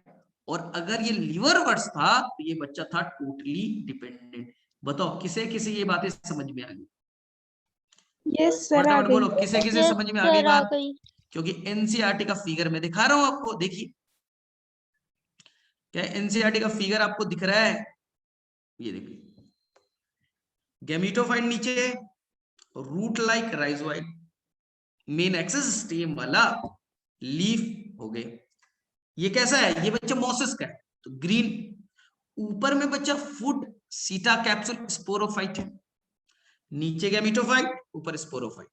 और अगर ये लीवरवर्ट्स था तो ये बच्चा था टोटली डिपेंडेंट। बताओ किसे किसे ये बातें समझ में आ गई? यस सर, आ फटाफट बोलो, गई। किसे किसे यस समझ में आ गई सर, आ बात? गई। क्योंकि एनसीईआरटी का फिगर मैं दिखा रहा हूं आपको, देखिए क्या एनसीईआरटी का फिगर आपको दिख रहा है? ये देखिए, गैमेटोफाइट नीचे, root like rhizoid, main axis stem वाला, लीफ हो गए। ये कैसा है? ये बच्चा मोसेस का है, तो ग्रीन। ऊपर में बच्चा फुट, सीटा, कैप्सूल, स्पोरोफाइट है, नीचे गैमेटोफाइट, ऊपर स्पोरोफाइट।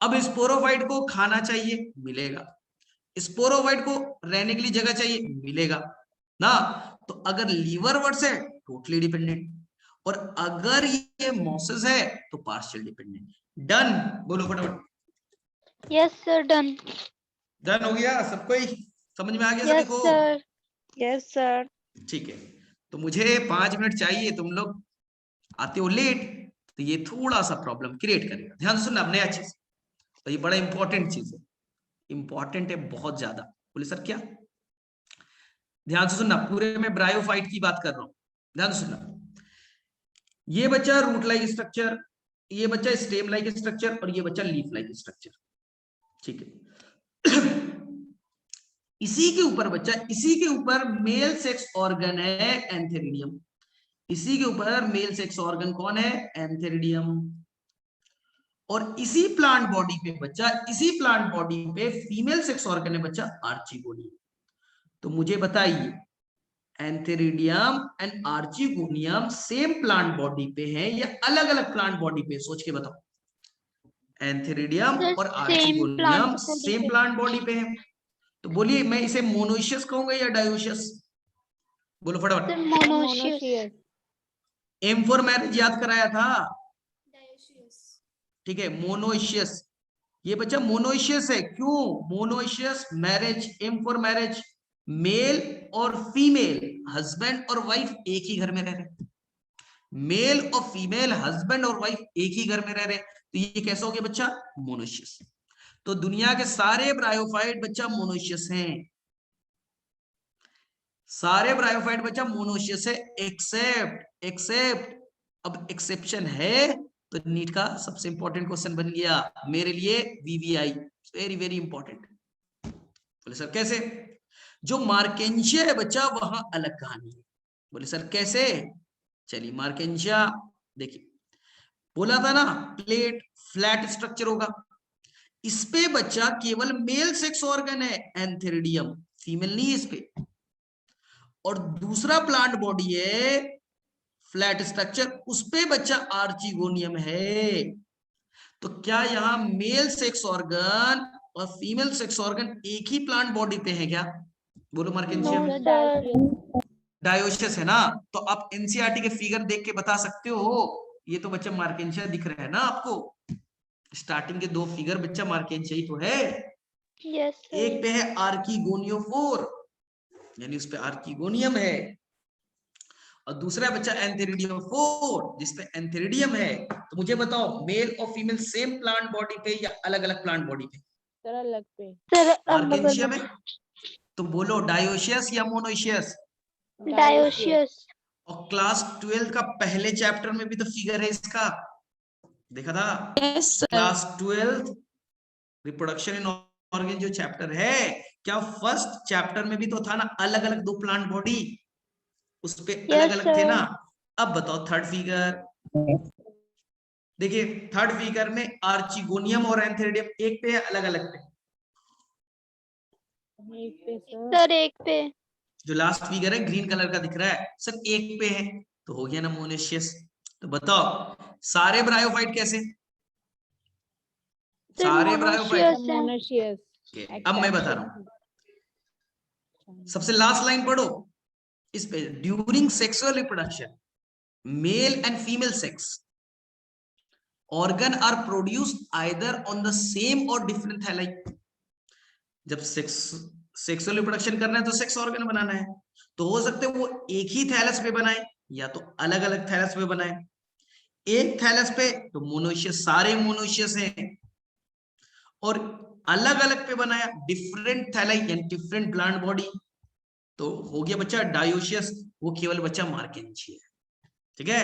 अब स्पोरोफाइट को खाना चाहिए, मिलेगा। स्पोरोफाइट को रहने के लिए जगह चाहिए, मिलेगा ना। तो अगर लीवरवर्ट्स है टोटली डिपेंडेंट, और अगर ये मोसेस है तो पार्शियल डिपेंडेंट। डन, बोलो फटाफट। Yes sir, done. डन हो गया सबको? ही समझ में आ गया सभी यस को? सर। Yes sir. ठीक है, तो मुझे 5 मिनट चाहिए, तुम लोग आते हो लेट, तो ये थोड़ा सा प्रॉब्लम क्रिएट करेगा। ध्यान से सुनना, अब नया चीज, तो ये बड़ा इंपॉर्टेंट चीज है, इंपॉर्टेंट है बहुत ज्यादा। बोले सर क्या? ध्यान से सुनना, पूरे में ब्रायोफाइट की बात कर रहा हूं, ध्यान से सुनना, ये बच्चा रूट लाइक स्ट्रक्चर, ये बच्चा स्टेम लाइक स्ट्रक्चर और ये बच्चा लीफ लाइक स्ट्रक्चर, ठीक है। इसी के ऊपर बच्चा, इसी के ऊपर मेल सेक्स ऑर्गन है एंथेरिडियम, इसी के ऊपर मेल सेक्स ऑर्गन कौन है, एंथेरिडियम। और इसी प्लांट बॉडी पे बच्चा, इसी प्लांट बॉडी पे फीमेल सेक्स ऑर्गन है बच्चा आर्चिगोनियम। तो मुझे बताइए antheridium and archegonium same plant body पे है या अलग अलग प्लांट बॉडी पे, सोच के बताओ। एंथेरिडियम Sir, और same archegonium plant body same पे। प्लांट बॉडी पे है, तो बोलिए मैं इसे मोनोइशियस कहूंगा या डायोशियस, बोलो Sir, फटाफट। monoecious। एम फॉर मैरिज याद कराया था, ठीक है, मोनोइशियस। ये बच्चा मोनोइशियस है, क्यों monoecious, marriage, M for marriage, male और फीमेल हस्बैंड और वाइफ एक ही घर में रह रहे, मेल और फीमेल हस्बैंड और वाइफ एक ही घर में रह रहे, तो ये कैसा हो गया बच्चा, मोनोइशियस। तो दुनिया के सारे ब्रायोफाइट बच्चा मोनोइशियस हैं, सारे ब्रायोफाइट बच्चा मोनोइशियस है, एक्सेप्ट अब एक्सेप्शन है, तो नीट का सबसे इंपॉर्टेंट क्वेश्चन बन गया मेरे लिए, वीवीआई, वेरी वेरी इंपॉर्टेंट। बोले सर कैसे, जो मार्केंशिया है बच्चा वहां अलग कहानी है, बोले सर कैसे, चलिए मार्केंशिया देखिए, बोला था ना प्लेट फ्लैट स्ट्रक्चर होगा, इस पे बच्चा केवल मेल सेक्स ऑर्गन है एंथेरिडियम, फीमेल नहीं है इस पे, और दूसरा प्लांट बॉडी है फ्लैट स्ट्रक्चर, उस पे बच्चा आर्चिगोनियम है। तो क्या यहाँ मेल सेक्स ऑर्गन और फीमेल सेक्स ऑर्गन एक ही प्लांट बॉडी पे है क्या, बोलो मार्केंशिया में। No, sir। डायोशियस है ना, तो आप एनसीईआरटी के फिगर देख के बता सकते हो, ये तो बच्चा मार्केंशिया दिख रहा है ना आपको, स्टार्टिंग के दो फिगर बच्चा मार्केंशिया ही तो है। Yes, sir। एक पे है आर्किगोनियोफोर, यानी उस पे आर्किगोनियम है, और दूसरा बच्चा एंथेरिडियम 4 जिसपे एंथेरिडियम है। तो मुझे बताओ मेल और फीमेल सेम प्लांट बॉडी पे या अलग अलग प्लांट बॉडी पे, सर अलग पे। सर मार्केंशिया में, तो बोलो डायोशियस या मोनोइशियस। डायोशियस। और क्लास 12 का पहले चैप्टर में भी तो फिगर है इसका, देखा था, yes sir. Class 12 reproduction in organ जो चैप्टर है, क्या फर्स्ट चैप्टर में भी तो था ना अलग अलग दो प्लांट बॉडी, उस पे अलग Yes, अलग थे ना। sir। अब बताओ थर्ड फिगर, देखिए थर्ड फिगर में आर्चिगोनियम और एंथेरिडियम एक पे है अलग अलग पे, एक पे सर। सर एक पे। जो लास्ट फिगर है ग्रीन कलर का दिख रहा है सब एक पे है, तो हो गया ना मोनोइशियस। तो बताओ सारे ब्रायोफाइट कैसे, सर सारे ब्रायोफाइट, मोनोशियस है। Okay, अब मैं बता रहा हूं, सबसे लास्ट लाइन पढ़ो इस पे, during sexual reproduction male and female sex organ are produced either on the same or different thalli. जब सेक्सुअल रिप्रोडक्शन करना है तो सेक्स ऑर्गन बनाना है, तो हो सकता है वो एक ही थैलस पे बनाए या तो अलग अलग थैलस पे बनाए, एक थैलस पे तो मोनोइशियस, सारे मोनोइशियस हैं, और अलग अलग पे बनाया डिफरेंट थैलाई यानी डिफरेंट प्लांट बॉडी, तो हो गया बच्चा डायोशियस, वो केवल बच्चा मार्केंशिया है, ठीक है।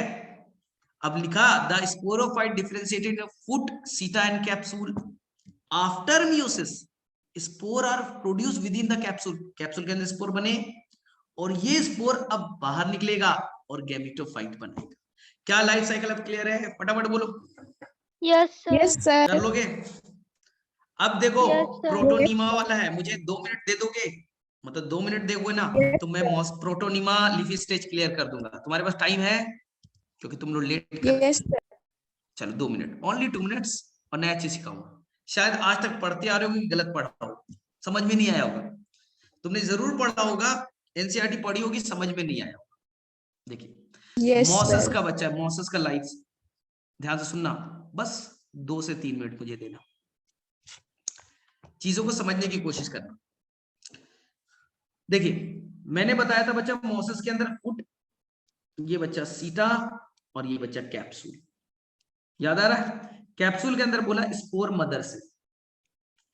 अब लिखा the sporophyte differentiated foot seta and capsule after meiosis, spore are produce within the capsule, capsule के अंदर स्पोर बने और ये स्पोर अब बाहर निकलेगा और गैमेटोफाइट बनेगा। क्या लाइफ साइकिल अब क्लियर है, फटाफट बोलो। Yes sir. Yes sir. कर लोगे, अब देखो Yes, sir। प्रोटोनिमा वाला है, मुझे 2 मिनट दे दोगे, मतलब 2 मिनट दोगे ना तो मैं प्रोटोनिमा लिफी स्टेज क्लियर कर दूंगा, तुम्हारे पास टाइम है क्योंकि तुम लोग लेट कर रहे यस थे। चलो 2 मिनट, ओनली 2 मिनट्स, और नया चीज सिखाऊंगा। शायद आज तक पढ़ते आ रहे हो गलत पढ़ा हो, समझ में नहीं आया होगा, तुमने जरूर पढ़ा होगा, एनसीईआरटी पढ़ी होगी, समझ में नहीं आया होगा। देखिए यस मॉसस सर। का बच्चा है, मॉसस का लाइफ, ध्यान से सुनना, बस 2 से 3 मिनट मुझे देना, चीजों को समझने की कोशिश करना। देखिए मैंने बताया था बच्चा मॉसस के अंदर फुट, ये बच्चा सीटा और ये बच्चा कैप्सूल, याद आ रहा है, कैप्सूल के अंदर बोला स्पोर मदर से,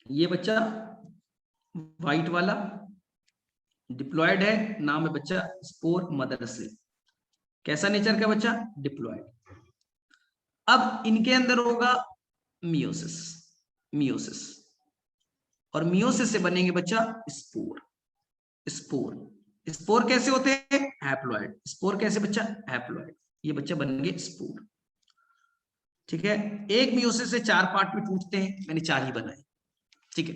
ये बच्चा व्हाइट वाला डिप्लॉयड है, नाम है बच्चा स्पोर मदर से, कैसा नेचर का बच्चा? डिप्लॉयड। अब इनके अंदर होगा मियोसिस, मियोसिस, और मियोसिस से बनेंगे बच्चा स्पोर। स्पोर, स्पोर कैसे होते हैं? हैप्लॉइड। स्पोर कैसे बच्चा? हैप्लॉइड। ये बच्चा बनेंगे स्पोर। ठीक है, एक मियोसिस से 4 पार्ट में टूटते हैं, मैंने 4 ही बनाए। ठीक है,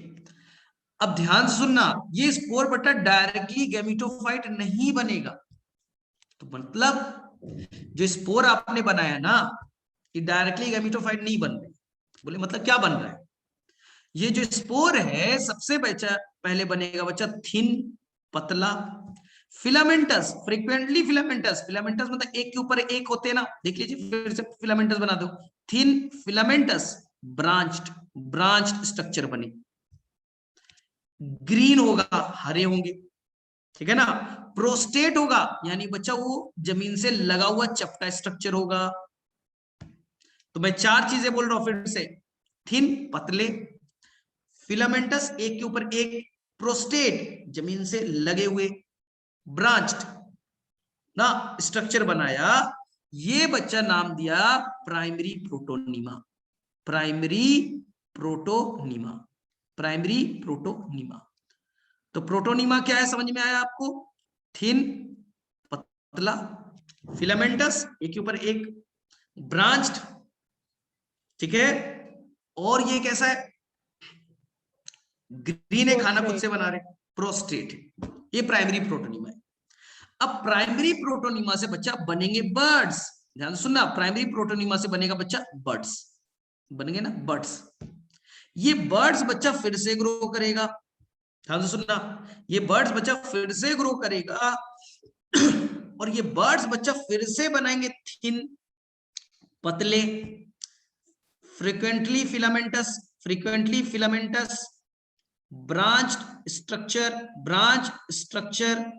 अब ध्यान से सुनना, ये स्पोर बच्चा डायरेक्टली गैमेटोफाइट नहीं बनेगा। तो मतलब जो स्पोर आपने बनाया ना, ये डायरेक्टली गैमेटोफाइट नहीं बन रहे। बोले मतलब क्या बन रहा है? ये जो स्पोर है सबसे बच्चा पहले बनेगा बच्चा थिन, पतला, फिलामेंटस, फ्रीक्वेंटली फिलामेंटस। फिलामेंटस मतलब एक के ऊपर एक होते हैं ना, देख लीजिए फिर से फिलामेंटस बना दो। Thin filamentous, branched, branched structure बने, ग्रीन होगा, हरे होंगे। ठीक है ना, प्रोस्टेट होगा, यानी बच्चा वो जमीन से लगा हुआ चपटा स्ट्रक्चर होगा। तो मैं 4 चीजें बोल रहा हूं फिर से, थिन, पतले, फिलामेंटस एक के ऊपर एक, प्रोस्टेट जमीन से लगे हुए, ब्रांच्ड ना स्ट्रक्चर बनाया। ये बच्चा नाम दिया primary protonema. Primary protonema, primary protonema. तो प्रोटोनीमा क्या है समझ में आया आपको? थिन, पतला, फिलामेंटस एक के ऊपर एक, ब्रांच्ड, ठीक है, और ये कैसा है? ग्रीन है, खाना खुद से बना रहे, प्रोस्टेट। ये प्राइमरी प्रोटोनीमा है। अब प्राइमरी प्रोटोनीमा से बच्चा बनेंगे बर्ड्स। ध्यान सुनना, प्राइमरी प्रोटोनीमा से बनेगा बच्चा बर्ड्स, बनेंगे ना बर्ड्स। ये बर्ड्स बच्चा फिर से ग्रो करेगा। ध्यान से सुनना, ये बर्ड्स बच्चा फिर से ग्रो करेगा और ये बर्ड्स बच्चा फिर से बनाएंगे थिन, पतले, frequently filamentous, frequently filamentous, branched structure, branch structure.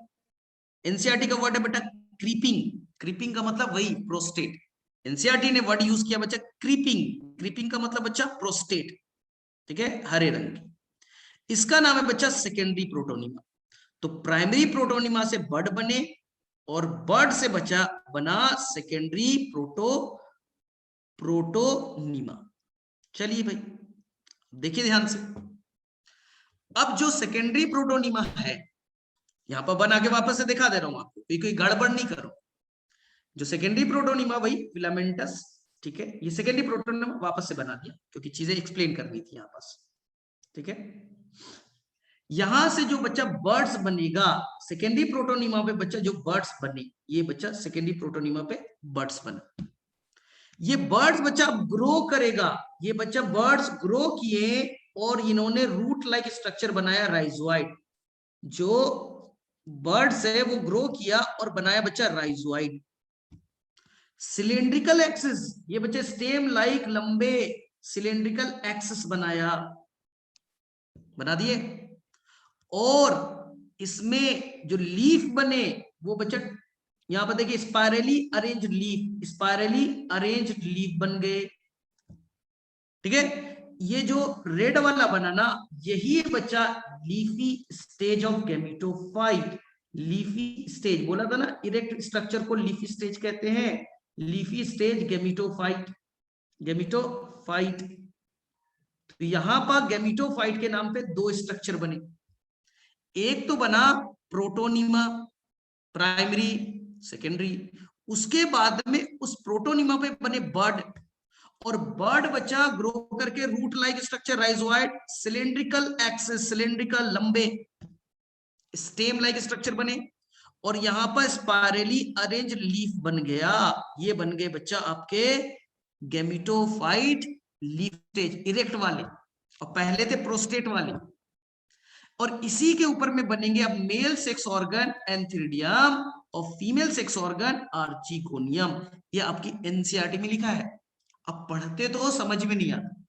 NCERT का वर्ड है बेटा क्रीपिंग। क्रीपिंग का मतलब वही प्रोस्टेट। एनसीईआरटी ने वर्ड यूज किया बच्चा क्रीपिंग। क्रीपिंग का मतलब बच्चा प्रोस्टेट। ठीक है, हरे रंग की। इसका नाम है बच्चा सेकेंडरी प्रोटोनीमा। तो प्राइमरी प्रोटोनीमा से बर्ड बने और बर्ड से बच्चा बना सेकेंडरी प्रोटोनीमा। चलिए भाई देखिए ध्यान से, अब जो सेकेंडरी प्रोटोनीमा है, यहां पर बना के वापस से दिखा दे रहा हूं आपको, कोई गड़बड़ नहीं करो। जो सेकेंडरी प्रोटोनीमा वही फिलामेंटस, ठीक है, ये सेकेंडरी प्रोटोनीमा वापस से बना दिया क्योंकि चीजें एक्सप्लेन करनी थी यहां पास। ठीक है, यहां से जो बच्चा बर्ड्स बनेगा, सेकेंडरी प्रोटोनीमा पे बच्चा जो बर्ड्स बने, ये बच्चा सेकेंडरी प्रोटोनीमा पे बर्ड्स बना। ये बर्ड्स बच्चा ग्रो करेगा। ये बच्चा बर्ड्स ग्रो किए और इन्होंने रूट लाइक स्ट्रक्चर बनाया, राइजोइड। जो बर्ड्स है वो ग्रो किया और बनाया बच्चा राइजोइड। सिलेंड्रिकल एक्सिस, ये बच्चे स्टेम लाइक लंबे सिलेंड्रिकल एक्सिस बनाया, बना दिए। और इसमें जो लीफ बने वो बच्चा यहां पर देखिए spirally arranged leaf, spirally arranged leaf बन गए। ठीक है, ये जो रेड वाला बना ना, यही बच्चा leafy stage of gametophyte. Leafy stage बोला था ना, इरेक्ट स्ट्रक्चर को लीफी स्टेज कहते हैं। Leafy stage gametophyte, gametophyte. तो यहां पर गैमेटोफाइट के नाम पे 2 स्ट्रक्चर बने। एक तो बना प्रोटोनीमा, प्राइमरी, सेकेंडरी। उसके बाद में उस प्रोटोनीमा पे बने बर्ड, और बर्ड बच्चा ग्रो करके root like structure, rhizoid, cylindrical axis, cylindrical लंबे स्टेम लाइक स्ट्रक्चर बने, और यहां पर स्पाइरली अरेंज लीफ बन गया। ये बन गए बच्चा आपके गैमेटोफाइट लीफ स्टेज, इरेक्ट वाले, और पहले थे प्रोस्टेट वाले। और इसी के ऊपर में बनेंगे अब मेल सेक्स ऑर्गन एंथ्रिडियम और फीमेल सेक्स ऑर्गन आर्चिगोनियम। ये आपकी एनसीईआरटी में लिखा है। अब पढ़ते तो समझ में नहीं आता,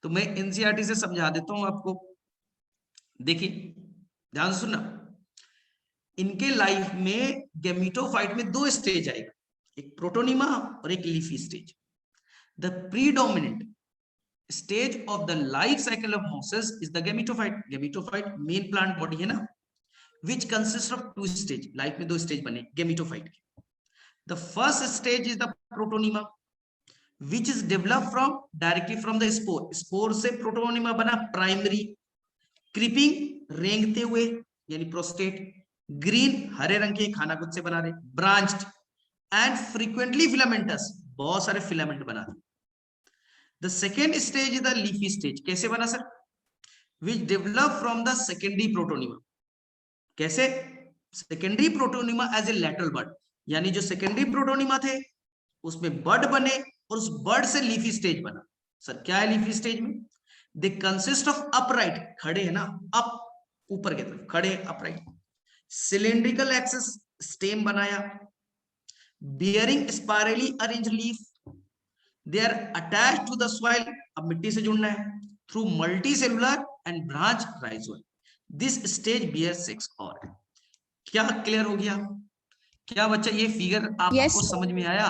तो मैं एनसीईआरटी से समझा देता हूं आपको। देखिए ध्यान से सुनना, इनके लाइफ में गैमेटोफाइट में 2 स्टेज आएगा, एक प्रोटोनीमा और एक leafy stage. The predominant stage of the life cycle of mosses is the gametophyte. gametophyte main plant body है ना, which consists of 2 stage. life में 2 stage बने gametophyte के. The first stage is the protonema which is developed from directly from the spore से protonema बना primary, creeping रेंगते हुए यानी प्रोस्टेट, ग्रीन हरे रंग के खाना गुच्छ से बना रहे, ब्रांच्ड एंड फ्रीक्वेंटली फिलामेंटस बहुत सारे फिलामेंट बना रहे। The second stage is the leafy stage, कैसे बना sir? which develop from the secondary protonema, कैसे? Secondary protonema as a lateral bud, यानी जो सेकेंडरी प्रोटोनिमा थे उसमें बड बने और उस बर्ड से लीफी स्टेज बना। सर क्या है लीफी स्टेज में? दे कंसिस्ट ऑफ अपराइट, खड़े है ना, अप ऊपर की तरफ खड़े, अपराइट, सिलिंड्रिकल एक्सिस स्टेम बनाया, bearing spirally arrange leaf, they are attached to the soil, अब मिट्टी से जुड़ना है, through multicellular and branch rhizome, this stage bear 6 organ. क्या क्लियर हो गया? क्या बच्चा ये फिगर आपको Yes, समझ में आया?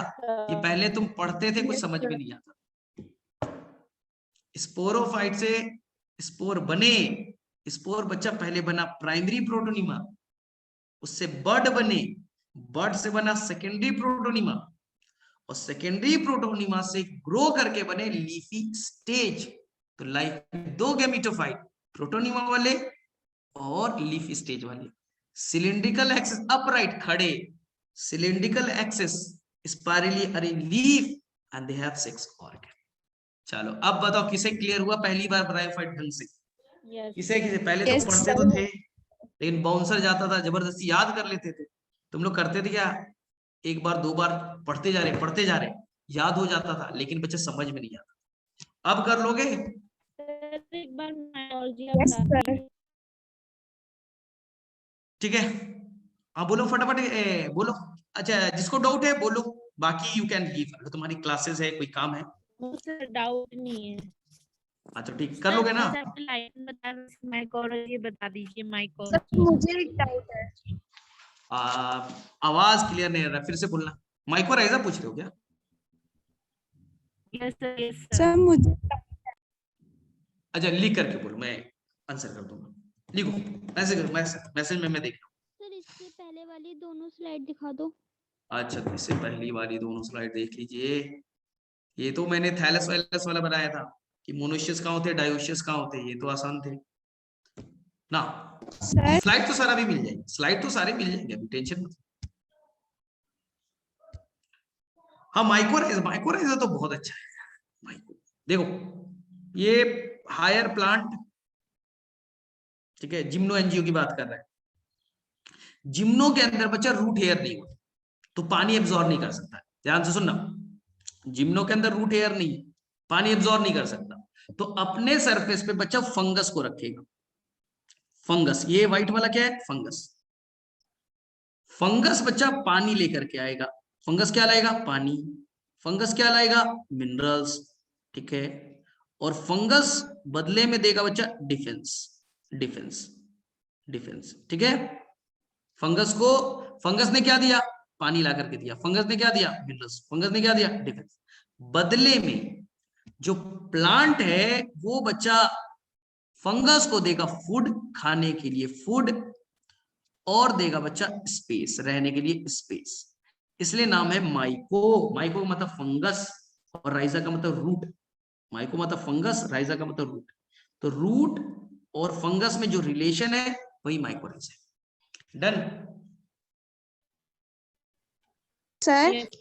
ये पहले तुम पढ़ते थे, कुछ समझ में नहीं आता। स्पोरोफाइट से स्पोर बने, स्पोर बच्चा पहले बना प्राइमरी प्रोटोनिमा, उससे बर्ड बने, बर्ड से बना सेकेंडरी प्रोटोनिमा, और सेकेंडरी प्रोटोनिमा से ग्रो करके बने लीफी स्टेज। तो लाइफ में दो गैमेटोफाइट, प्रोटोनिमा वाले और लीफी स्टेज वाले। सिलिंड्रिकल एक्सिस अपराइट खड़े, cylindrical axis spirally arranged leaf and they have 6 organ। चलो अब बताओ किसे क्लियर हुआ पहली बार ब्रायोफाइट ढंग से? किसे किसे? पहले तो पढ़ते तो थे लेकिन बाउंसर जाता था, जबरदस्ती याद कर लेते थे। तुम लोग करते थे क्या? एक बार दो बार पढ़ते जा रहे याद हो जाता था, लेकिन बच्चे समझ में नहीं आता। अब कर लोगे? एक बार Yes, sir. ठीक है, हाँ बोलो फटाफट, बोलो। अच्छा जिसको डाउट है बोलो, बाकी यू कैन लीव। अगर तुम्हारी क्लासेस है, कोई काम है, मुझे डाउट नहीं है। अच्छा ठीक, कर लोगे ना? लाइन बता, माइक और ये बता दीजिए, माइक और। सर मुझे एक डाउट है। आवाज क्लियर नहीं आ रहा, फिर से बोलना। माइक पर ऐसा पूछ रहे हो क्या? यस सर, यस सर मुझे अच्छा लिख करके बोलो, मैं आंसर कर दूंगा। लिखो, मैसेज में मैं देख रहा हूँ। सर इसके पहले वाली दोनों स्लाइड दिखा दो। अच्छा तो इससे पहली वाली दोनों स्लाइड देख लीजिए। ये तो मैंने थैलस वैलस वाला बनाया था कि मोनोशियस कहाँ होते, डायोशियस कहाँ होते, ये तो आसान थे ना। सर स्लाइड तो सारा भी मिल जाएगी, स्लाइड तो सारे मिल जाएंगे, अभी टेंशन मत। हाँ माइक्रोराइजा तो बहुत अच्छा है। देखो ये हायर प्लांट, ठीक है, जिम्नो एनजीओ की बात कर रहा है। जिम्नो के अंदर बच्चा रूट हेयर नहीं होता, तो पानी एब्जॉर्ब नहीं कर सकता। ध्यान से सुनना, जिम्नो के अंदर रूट हेयर नहीं, पानी एब्जॉर्ब नहीं कर सकता, तो अपने सरफेस पे बच्चा फंगस को रखेगा। फंगस, ये व्हाइट वाला क्या है? फंगस। फंगस बच्चा पानी लेकर के आएगा। फंगस क्या लाएगा? पानी। फंगस क्या लाएगा? मिनरल्स, ठीक है। और फंगस बदले में देगा बच्चा डिफेंस, डिफेंस, डिफेंस, ठीक है। फंगस को, फंगस ने क्या दिया? पानी ला करके दिया। फंगस ने क्या दिया? मिनरल्स। फंगस ने क्या दिया? डिफेंस। बदले में जो प्लांट है वो बच्चा फंगस को देगा फूड, खाने के लिए फूड, और देगा बच्चा स्पेस, रहने के लिए स्पेस। इसलिए नाम है माइको। माइको का मतलब फंगस और राइजा का मतलब रूट। माइको मतलब फंगस, राइजा का मतलब रूट। तो रूट और फंगस में जो रिलेशन है वही माइकोराइजा है। Done sir